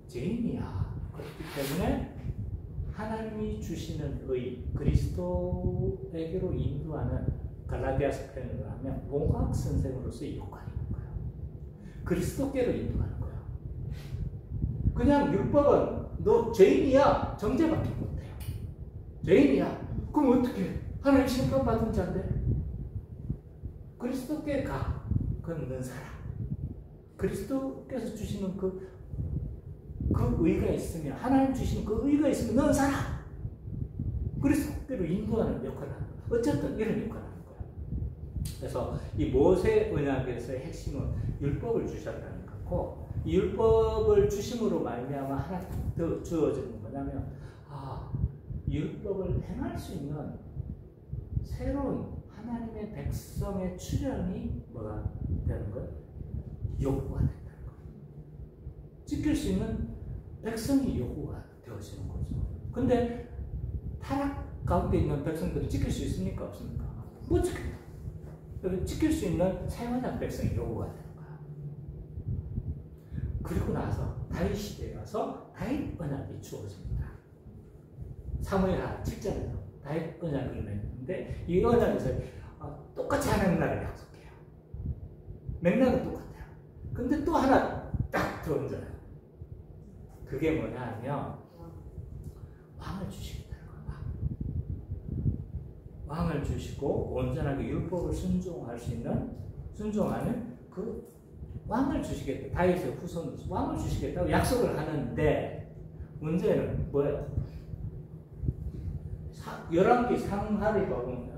죄인이야. 그렇기 때문에 하나님이 주시는 의, 그리스도에게로 인도하는 갈라디아서 표현을 하면 몽학 선생으로서의 역할이 있는 거예요. 그리스도께로 인도하는 거야. 그냥 율법은 너 죄인이야 정죄받지 못해요. 죄인이야. 그럼 어떻게? 하나님 심판받은 자인데 그리스도께 가. 그건 넌 살아. 그리스도께서 주시는 그 의가 있으면, 하나님 주시는 그 의가 있으면 넌 살아. 그리스도께로 인도하는 역할을 하는 거야. 어쨌든 이런 역할을 하는 거야. 그래서 이 모세 언약에서의 핵심은 율법을 주셨다는 거고, 이 율법을 주심으로 말미암아 하나 더 주어지는 건 뭐냐면, 율법을 행할 수 있는 새로운 하나님의 백성의 출현이 뭐가 되는 거예요? 요구가 된다는 거예요. 지킬 수 있는 백성이 요구가 되어지는 거죠. 근데 타락 가운데 있는 백성들이 지킬 수 있습니까? 없습니까? 못 지킵니다. 지킬 수 있는 새 언약 백성이 요구가 되는 거야. 그리고 나서 다윗 시대에 와서 다윗 언약이 주어집니다. 사무엘하 7장에서 다윗 언약을 맺는데 이 언약에서 똑같이 하나님 나라를 약속해요. 맥락은 똑같아요. 근데 또 하나 딱 던져요. 그게 뭐냐 하면 왕을 주시겠다는 거야. 왕을 주시고 온전하게 율법을 순종하는 그 왕을 주시겠다. 다윗의 후손으로 왕을 주시겠다고 약속을 하는데 문제는 뭐예요? 열왕기 상하를 보면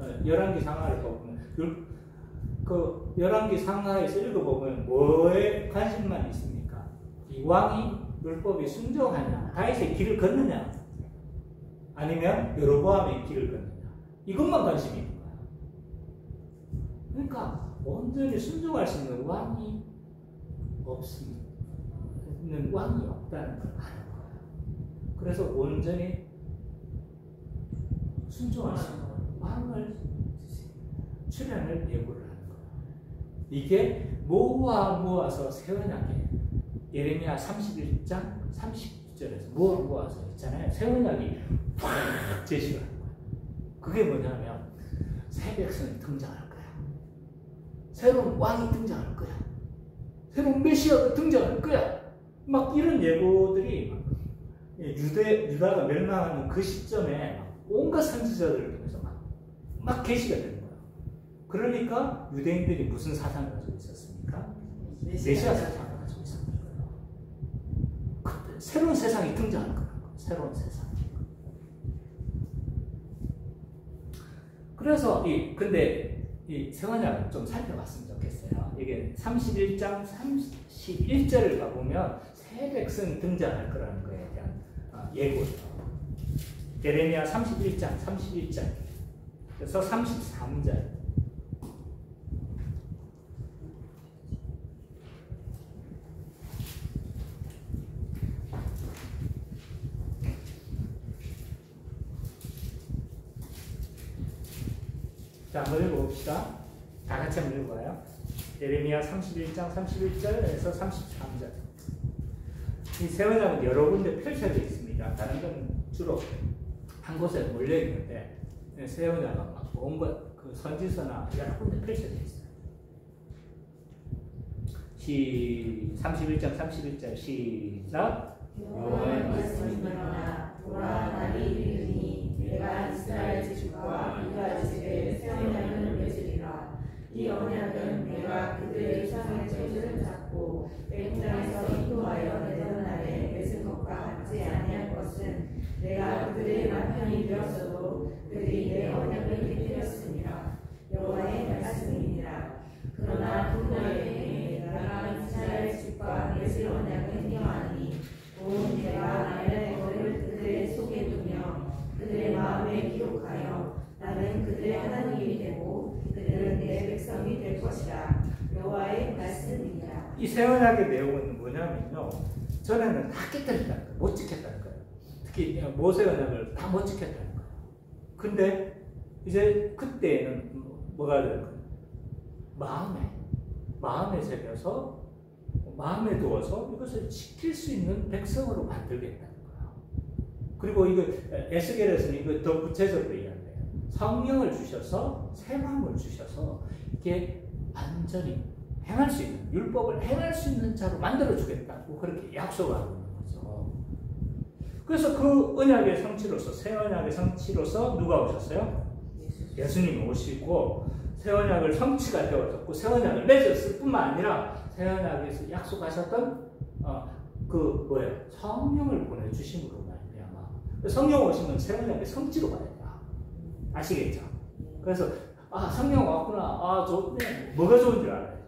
그 열왕기 상하에서 읽어보면 뭐에 관심만 있습니까? 이 왕이 율법에 순종하냐, 다윗의 길을 걷느냐, 아니면 여로보암의 길을 걷느냐, 이것만 관심이 있는 거야. 그러니까 온전히 순종할 수 있는 왕이 없다는 걸 아는 거야. 그래서 온전히 순종할 수 있는 왕을 출현을 예고를 하는 거예요. 이게 모아서 새 언약에 예레미야 31장 30절에서 모아서 있잖아요. 새 언약이 팍 제시를 하는 거예요. 그게 뭐냐면 새 백성이 등장할 거야. 새로운 왕이 등장할 거야. 새로운 메시아가 등장할 거야. 막 이런 예고들이 유다가 멸망하는 그 시점에 온갖 선지자들을 통해서 막 계시가 되는 거예요. 그러니까 유대인들이 무슨 사상을 가지고 있었습니까? 메시아 사상을 가지고 있었던 거예요. 그때 새로운 세상이 등장할 거예요. 새로운 세상. 그래서 근데 이 세원약을 좀 살펴봤으면 좋겠어요. 이게 31장 31절을 가보면 새 백성이 등장할 거라는 거에 대한 예고죠. 예레미야 31장 31절 그래서 33절 자, 한번 읽어봅시다. 다 같이 한번 읽어봐요. 예레미야 31장 31절에서 33절. 이 새 언약은 여러 군데 펼쳐져 있습니다. 다른 건 주로 한 곳에 몰려 있는데 새 언약은 막 온갖 그 선지서나 여러 군데 펼쳐져 있어요. 31장 31절 시작. 여호와의 말씀이 일어나 보라 날이 이르니 내가 이스라엘 집과 유다 집에 새 언약을 맺으리라. 이 언약은 내가 그들의 이상의 죄를 잡고 내 땅에서 인도하여 내던 날에 맺은 것과 같지 아니할 것은 내가 그들의 남편이 되었어도 그들이 내 언약을 깨뜨렸습니다. 여호와의 말씀입니다. 그러나 그 날에 내가 이스라엘 집과 맺을 언약을 행하니 곧 내가 나의 법을 그들의 속에 두며 그들의 마음에 기록하여 나는 그들의 하나님이 되고 그들은 내 백성이 될 것이라. 여호와의 말씀입니다. 이 새 언약의 내용은 뭐냐면요, 전에는 다 깨뜨렸다는 거예요. 못 지켰다는 거예요. 특히 모세 언약을 다 못 지켰다는 거예요. 근데 이제 그때는 뭐가 되는 거예요? 마음에 새겨서 마음에 두어서 이것을 지킬 수 있는 백성으로 만들겠다는 거예요. 그리고 이거 에스겔에서는 이거 더 구체적으로 이야기해요. 성령을 주셔서 새 마음을 주셔서 이게 완전히 행할 수 있는, 율법을 행할 수 있는 자로 만들어주겠다고 그렇게 약속하고 있는 거죠. 그래서 그 언약의 성취로서, 새 언약의 성취로서 누가 오셨어요? 예수님이 오시고 새 언약을 성취가 되어졌고 새 언약을 맺었을 뿐만 아니라 새 언약에서 약속하셨던 성령을 보내주심으로 말미암아 성령 오시면 새 언약의 성취로 가야 돼요. 아시겠죠? 그래서 성령 왔구나. 좋네. 뭐가 좋은 줄 알아요.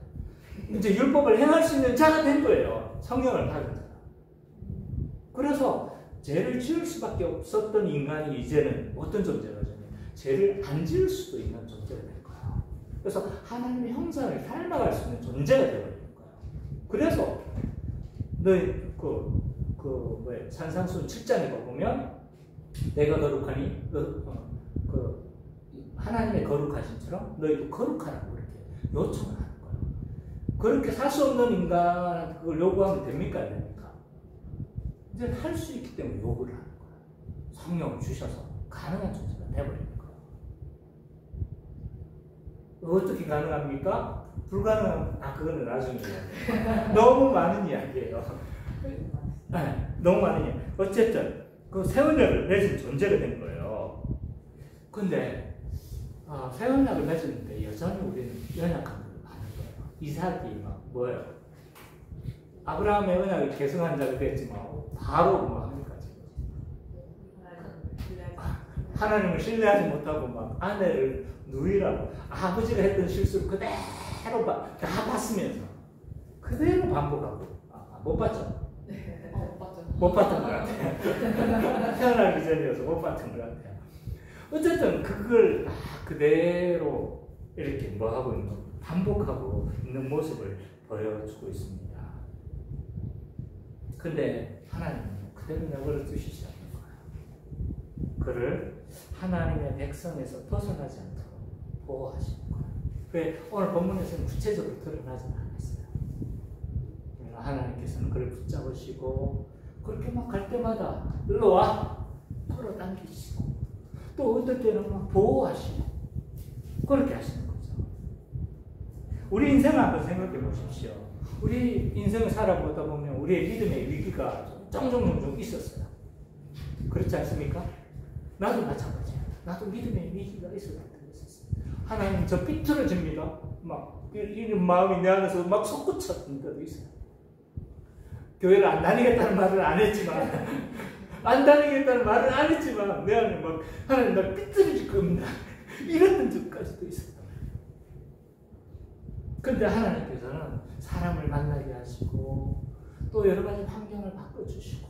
이제 율법을 행할 수 있는 자가 된 거예요. 성령을 받은 자가. 그래서 죄를 지을 수밖에 없었던 인간이 이제는 어떤 존재가 되냐? 죄를 안 지을 수도 있는 존재가 된 거예요. 그래서 하나님의 형상을 닮아갈 수 있는 존재가 되어버리는 거예요. 그래서 너희 산상수훈 7장에 보면 내가 거룩하니 하나님의 거룩하심처럼 너희도 거룩하라고 이렇게 요청을 하는 거예요. 그렇게 살 수 없는 인간한테 그걸 요구하면 됩니까? 안 됩니까? 이제 할 수 있기 때문에 요구를 하는 거예요. 성령을 주셔서 가능한 존재가 되어버리는 거예요. 어떻게 가능합니까? 불가능한, 그거는 나중에 이야기해요. 너무 많은 이야기예요. 네, 너무 많은 이야기. 어쨌든 그 새 언약을 맺은 존재가 된 거예요. 근데 새 언약을 맺었는데 여전히 우리는 연약한 걸 많은 거예요. 이삭이 뭐예요? 아브라함의 언약을 계승한 자가 됐지만 바로 뭐 합니까 지금? 하나님을 신뢰하지 못하고 아내를 누이라고 아버지가 했던 실수를 그대로 다 봤으면서 그대로 반복하고 못 봤죠? 못 봤던 것 같아요. 태어나기 전이어서 못 봤던 것 같아요. 어쨌든 그걸 그대로 이렇게 하고 있는, 반복하고 있는 모습을 보여주고 있습니다. 근데 하나님은 그대로 내버려 두시지 않는 거예요. 그를 하나님의 백성에서 벗어나지 않도록 보호하시는 거예요. 그게 오늘 본문에서는 구체적으로 드러나지는 않았어요. 하나님께서는 그를 붙잡으시고 그렇게 갈 때마다 일로 와! 끌어당기시고 또 어떨 때는 보호하시고 그렇게 하시는 거죠. 우리 인생을 한번 생각해 보십시오. 우리 인생을 살아보다 보면 우리의 믿음의 위기가 종종 있었어요. 그렇지 않습니까? 나도 마찬가지야. 나도 믿음의 위기가 있었어요. 하나님 저 삐뚤어집니다. 이런 마음이 내 안에서 솟구쳤던 때도 있어요. 교회를 안 다니겠다는 말을 안 했지만 내 안에 하나님 나 삐뚤어질 겁니다. 이랬던 적까지도 있었단 말이에요. 그런데 하나님께서는 사람을 만나게 하시고 또 여러 가지 환경을 바꿔주시고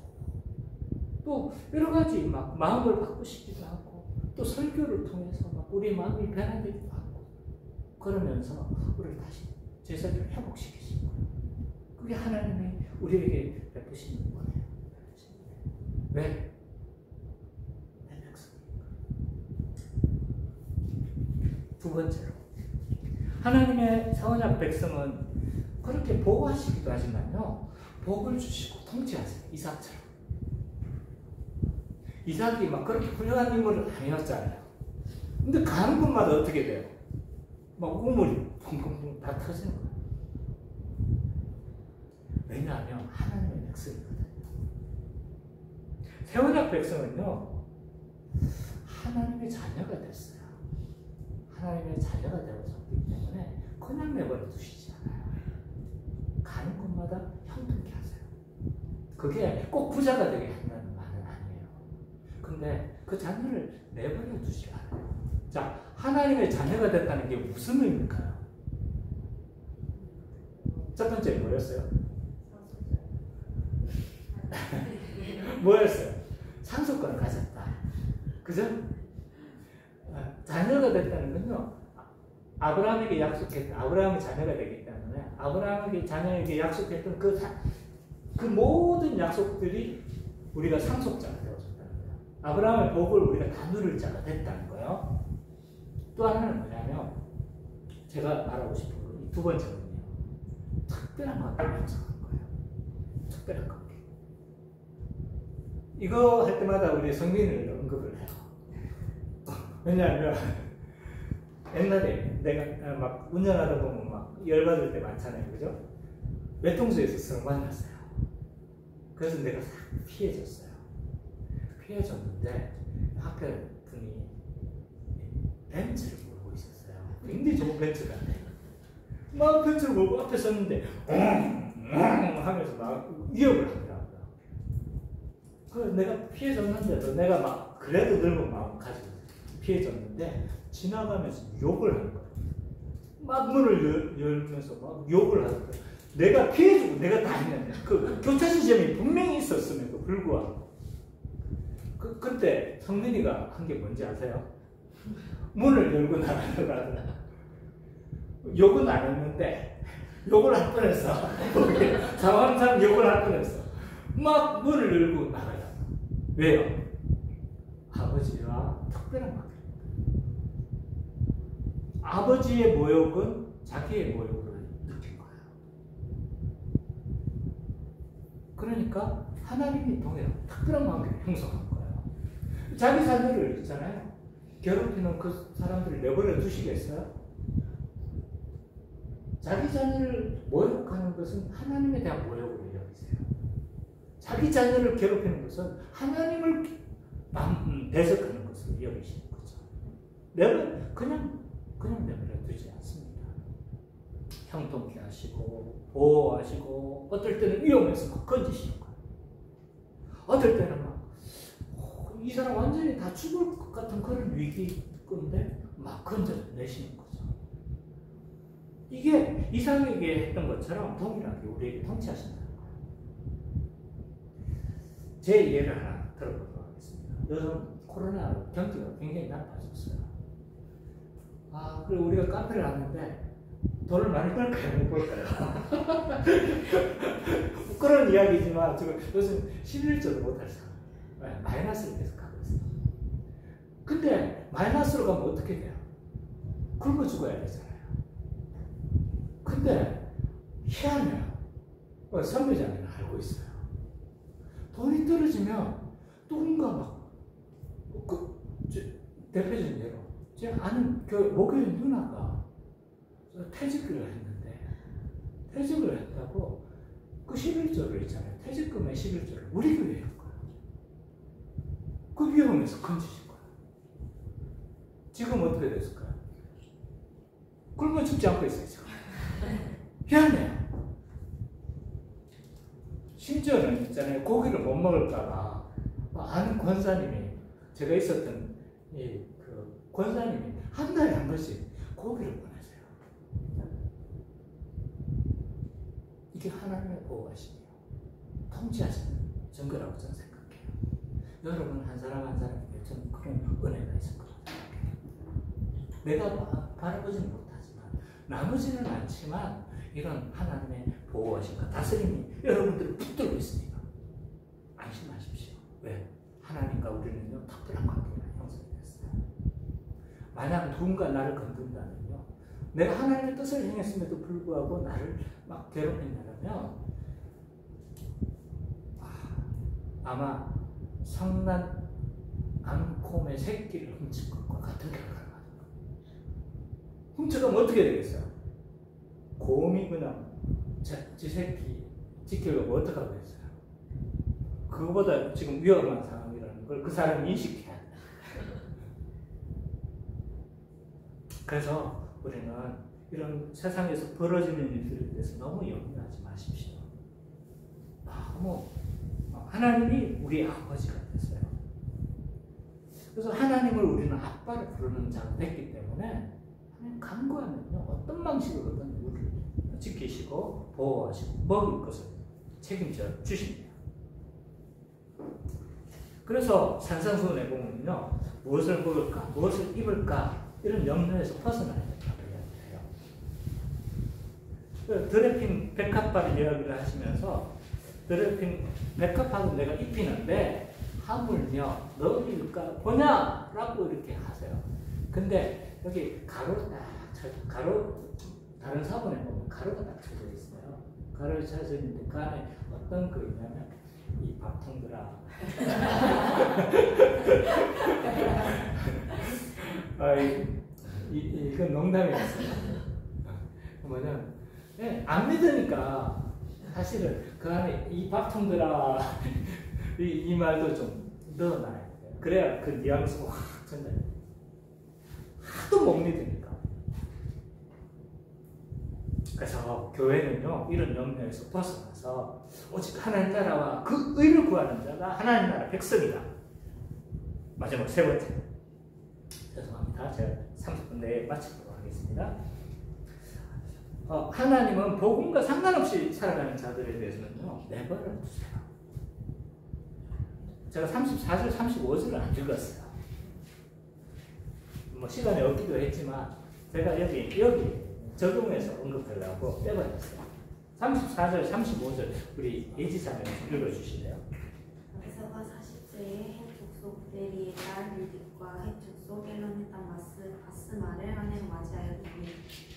또 여러 가지 마음을 바꾸시기도 하고 또 설교를 통해서 우리 마음이 변화되기도 하고 그러면서 우리를 다시 제사를 회복시키시는 거예요. 그게 하나님이 우리에게 베푸시는 거예요. 왜? 내 백성이니까. 두 번째로 하나님의 선한 백성은 그렇게 보호하시기도 하지만요 복을 주시고 통치하세요. 이삭처럼. 이삭이 그렇게 훌륭한 인물은 아니었잖아요. 근데 가는 곳마다 어떻게 돼요? 우물이 펑펑펑 다 터지는 거예요. 왜냐하면 하나님의 백성이거든요. 새 언약 백성은요 하나님의 자녀가 됐어요. 하나님의 자녀가 되어졌기 때문에 그냥 내버려 두시지 않아요. 가는 곳마다 형통케 하세요. 그게 꼭 부자가 되게 한다는 말은 아니에요. 근데 그 자녀를 내버려 두지 않아요. 자, 하나님의 자녀가 됐다는 게 무슨 의미일까요? 첫 번째 뭐였어요? 뭐였어요? 상속권을 가졌다. 그죠? 자녀가 됐다는 건요, 아브라함에게 약속했던, 아브라함의 자녀가 되기 때문에, 아브라함에게 자녀에게 약속했던 그 모든 약속들이 우리가 상속자가 되어졌다는 거예요. 아브라함의 복을 우리가 다 누릴 자가 됐다는 거예요. 또 하나는 뭐냐면, 제가 말하고 싶은 거, 두 번째는요, 특별한 관계를 약속한 거예요. 특별한 관계. 이거 할 때마다 우리 성민을 언급을 해요. 왜냐하면 옛날에 내가 막 운전하다 보면 막 열받을 때 많잖아요. 그죠? 외통수에서 승관이 났어요. 그래서 내가 싹 피해졌어요. 피해졌는데 앞에 분이 벤츠를 몰고 있었어요. 굉장히 좋은 벤츠 같아요. 막 벤츠를 몰고 앞에 섰는데 하면서 막 위협을 하더라고요. 그래서 내가 피해졌는데도 내가 막 그래도 넓은 마음 가지고 피해졌는데 지나가면서 욕을 하는 거예요. 막 문을 열면서 막 욕을 하는 거예요. 내가 피해주고 내가 다 했는데 그 교차 지점이 분명히 있었음에도 불구하고 그때 성민이가 한 게 뭔지 아세요? 문을 열고 나가려고 하더라. 욕은 안 했는데 욕을 할 뻔했어. 상황상 욕을 할 뻔했어. 막 문을 열고 나가려고. 왜요? 아버지와 특별한 관계. 아버지의 모욕은 자기의 모욕으로 느낀 거예요. 그러니까 하나님이 동일한 특별한 관계를 형성한 거예요. 자기 자녀를 있잖아요. 괴롭히는 그 사람들을 내버려 두시겠어요? 자기 자녀를 모욕하는 것은 하나님에 대한 모욕으로 여기세요. 자기 자녀를 괴롭히는 것은 하나님을 배석하는 것으로 여기시는 거죠. 그냥 내버려 두지 않습니다. 형통케 하시고 보호하시고 어떨 때는 위험해서 막 건지시는 거예요. 어떨 때는 막 이 사람 완전히 다 죽을 것 같은 그런 위기인데 막 건져내시는 거죠. 이게 이삭에게 했던 것처럼 동일하게 우리에게 통치하신다는 거예요. 제 예를 하나 들어보도록 하겠습니다. 요즘 코로나 경기가 굉장히 나빠졌어요. 그리고 우리가 카페를 하는데 돈을 많이 벌까요? 못 벌까요? 그런 이야기지만 지금 요즘 11조도 못할 사람 마이너스를 계속 가고 있어요. 근데 마이너스로 가면 어떻게 돼요? 굶어 죽어야 되잖아요. 근데 희한해요. 선배장에는 알고 있어요. 돈이 떨어지면 누군가 막 대표적인 예로 제 아는 목요일 누나가 퇴직을 했는데 퇴직을 했다고 그 11조를 있잖아요. 퇴직금의 11조를 우리 교회에 한 거예요. 그 위험에서 건지신 거예요. 지금 어떻게 됐을까요? 굶어 죽지 않고 있어요. 지금. 희한해요. 심지어는 있잖아요. 고기를 못 먹을까봐 아는 권사님이 제가 있었던 그 권사님이 한 달에 한 번씩 고기를 보내세요. 이게 하나님의 보호하심이요. 통치하시는 증거라고 저는 생각해요. 여러분 한 사람 한 사람에게 저는 그런 은혜가 있을 거라고 생각해요. 내가 바라보지는 못하지만 나머지는 않지만 이런 하나님의 보호하심과 다스림이 여러분들을 붙들고 있습니다. 안심하십시오. 왜? 하나님과 우리는요 특별한 관계가 형성됐어요. 만약 누군가 나를 건든다면요, 내가 하나님의 뜻을 행했음에도 불구하고 나를 막 괴롭힌다면 아마 성난 암콤의 새끼를 훔친 것과 같은 결과를 가는 거예요. 훔쳐가면 어떻게 되겠어요? 곰이 그냥 지 새끼 지키려고 어떻게 하겠어요? 그거보다 지금 위험한 상황이라는 걸 그 사람이 인식해야 돼요. 그래서 우리는 이런 세상에서 벌어지는 일들에 대해서 너무 염려하지 마십시오. 너무 하나님이 우리 아버지가 됐어요. 그래서 하나님을 우리는 아빠를 부르는 자가 됐기 때문에 하나님 간구하면요 어떤 방식으로든 우리를 지키시고 보호하시고 먹을 것을 책임져 주십니다. 그래서 산상수훈에 보면요 무엇을 먹을까 무엇을 입을까 이런 염려에서 벗어나야 된다고 이야기해요. 드레핀 백합화를 이야기를 하시면서 드레핀 백합화는 내가 입히는데 하물며 너 입을까 보냐 라고 이렇게 하세요. 근데 여기 가로 다른 사본에 보면 가로가 딱 쳐져 있어요. 가로를 쳐져 있는데 그 안에 어떤 거 있냐면 이 밥통들아 이건 농담이었어요. 뭐냐면 안 믿으니까 사실은 그 안에 이 밥통들아 이 말도 좀 넣어놔야 돼요. 그래야 그 뉘앙스가 확 전달돼요. 하도 못 믿으니까. 그래서 교회는요 이런 염려에서 벗어나서 오직 하나님 나라와 그 의를 구하는 자가 하나님 나라 백성이다. 마지막 세 번째. 죄송합니다. 제가 30분 내에 마치도록 하겠습니다. 하나님은 복음과 상관없이 살아가는 자들에 대해서는요 내버려 두세요. 제가 34절, 35절을 안 읽었어요. 뭐 시간이 없기도 했지만 제가 여기 적용해서 언급하려고 빼버렸어요. 34절, 35절 우리 예지사님 좀 읽어주실래요? 에서가 40세에 헷 족속 데리의 딸 르딕과 헷 족속 엘론의 땅 바스마를 한 해로 맞이하였더니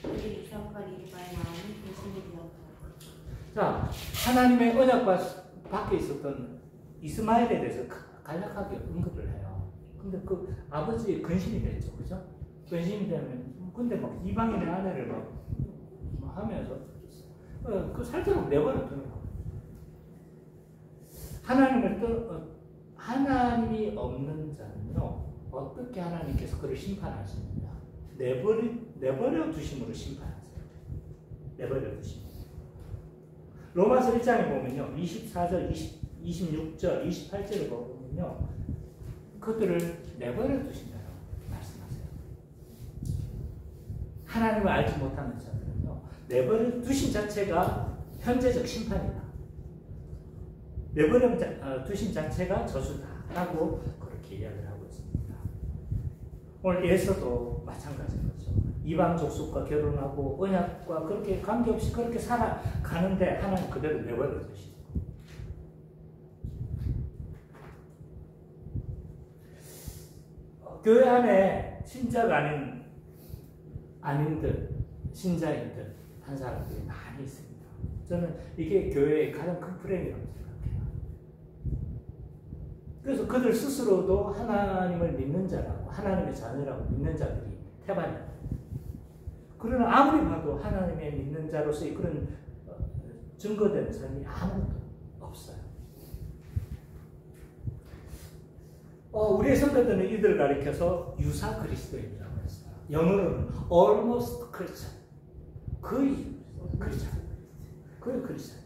그들이 이삭과 리브가의 마음이 근심이 되었다. 자, 하나님의 언약 밖에 있었던 이스마엘에 대해서 간략하게 언급을 해요. 근데 그 아버지의 근심이 됐죠, 그죠? 근심이 되면 근데 막 이방인의 아내를 막 하면서 그 살도록 내버려 두는 거예요. 하나님이 없는 자는요 어떻게 하나님께서 그를 심판하시느냐? 내버려 두심으로 심판하세요. 내버려 두심. 로마서 1장에 보면요 24절, 26절, 28절을 보면요 그들을 내버려 두신다고 말씀하세요. 하나님을 알지 못하는 자들은요 내버려 두신 자체가 현재적 심판이다. 내버려 두신 자체가 저주다라고 그렇게 이야기를 하고 있습니다. 오늘 예서도 마찬가지인 거죠. 이방 족속과 결혼하고 언약과 그렇게 관계없이 그렇게 살아가는데 하나님 그대로 내버려 두시죠. 교회 안에 신자가 아닌들, 신자인들 한 사람들이 많이 있습니다. 저는 이게 교회의 가장 큰 프레임이라고 생각해요. 그래서 그들 스스로도 하나님을 믿는 자라고 하나님의 자녀라고 믿는 자들이 태반입니다. 그러나 아무리 봐도 하나님의 믿는 자로서의 그런 증거되는 사람이 아무도 없어요. 우리의 선배들은 이들을 가리켜서 유사 그리스도인이라고 했어요. 영어로는 almost Christian. 거의 크리스찬. 거의 크리스찬.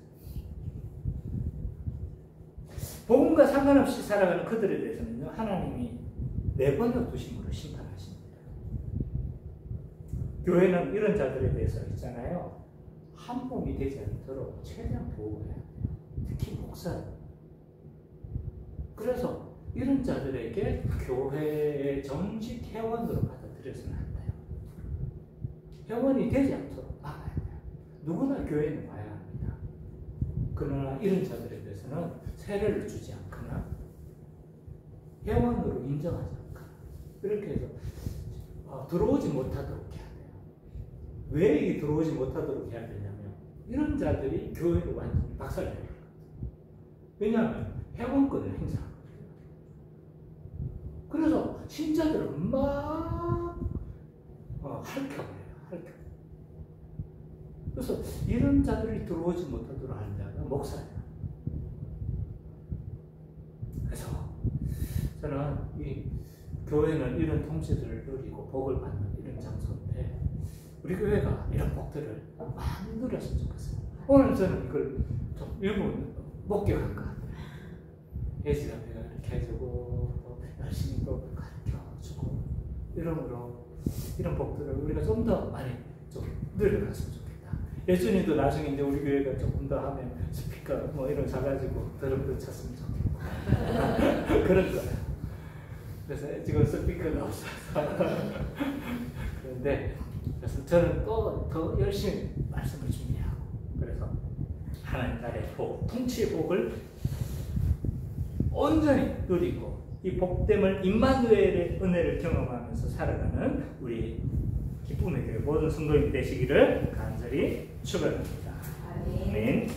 복음과 상관없이 살아가는 그들에 대해서는요, 하나님이 내버려 두심으로 심판하십니다. 교회는 이런 자들에 대해서 있잖아요. 한 몸이 되지 않도록 최대한 보호해야 돼요. 특히 목사는. 그래서 이런 자들에게 교회의 정식 회원으로 받아들여서는 안 돼요. 회원이 되지 않도록 막아야 돼요. 누구나 교회는 와야 합니다. 그러나 이런 자들에 대해서는 세례를 주지 않거나 회원으로 인정하지 않거나 이렇게 해서 들어오지 못하도록 해야 돼요. 왜 이 들어오지 못하도록 해야 되냐면 이런 자들이 교회를 완전히 박살내요. 왜냐하면 회원권을 행사하거든요. 그래서 신자들은 막 핥혀버려요. 핥혀. 그래서 이런 자들이 들어오지 못하도록 하는 자가 목사예요. 그래서 저는 이 교회는 이런 통치들을 누리고 복을 받는 이런 장소인데 우리 교회가 이런 복들을 많이 누렸으면 좋겠어요. 오늘 저는 이걸 좀 일부 목격한 것 같아요. 예수가 내가 이렇게 해주고 또 열심히 또 가르쳐주고 이러므로 이런 복들을 우리가 좀 더 많이 좀 누려갔으면 좋겠다. 예수님도 나중에 이제 우리 교회가 조금 더 하면 스피커 뭐 이런 사가지고 드럼도 쳤으면 좋겠고 그럴 거예요. 그래서 지금 스피커가 없어서 그런데 그래서 저는 또 더 열심히 말씀을 준비하고 그래서 하나님 나라의 복, 통치의 복을 온전히 누리고 이 복됨을 임마누엘의 은혜를 경험하면서 살아가는 우리 기쁨의 교회 모든 성도님이 되시기를 간절히 축원합니다. 아멘.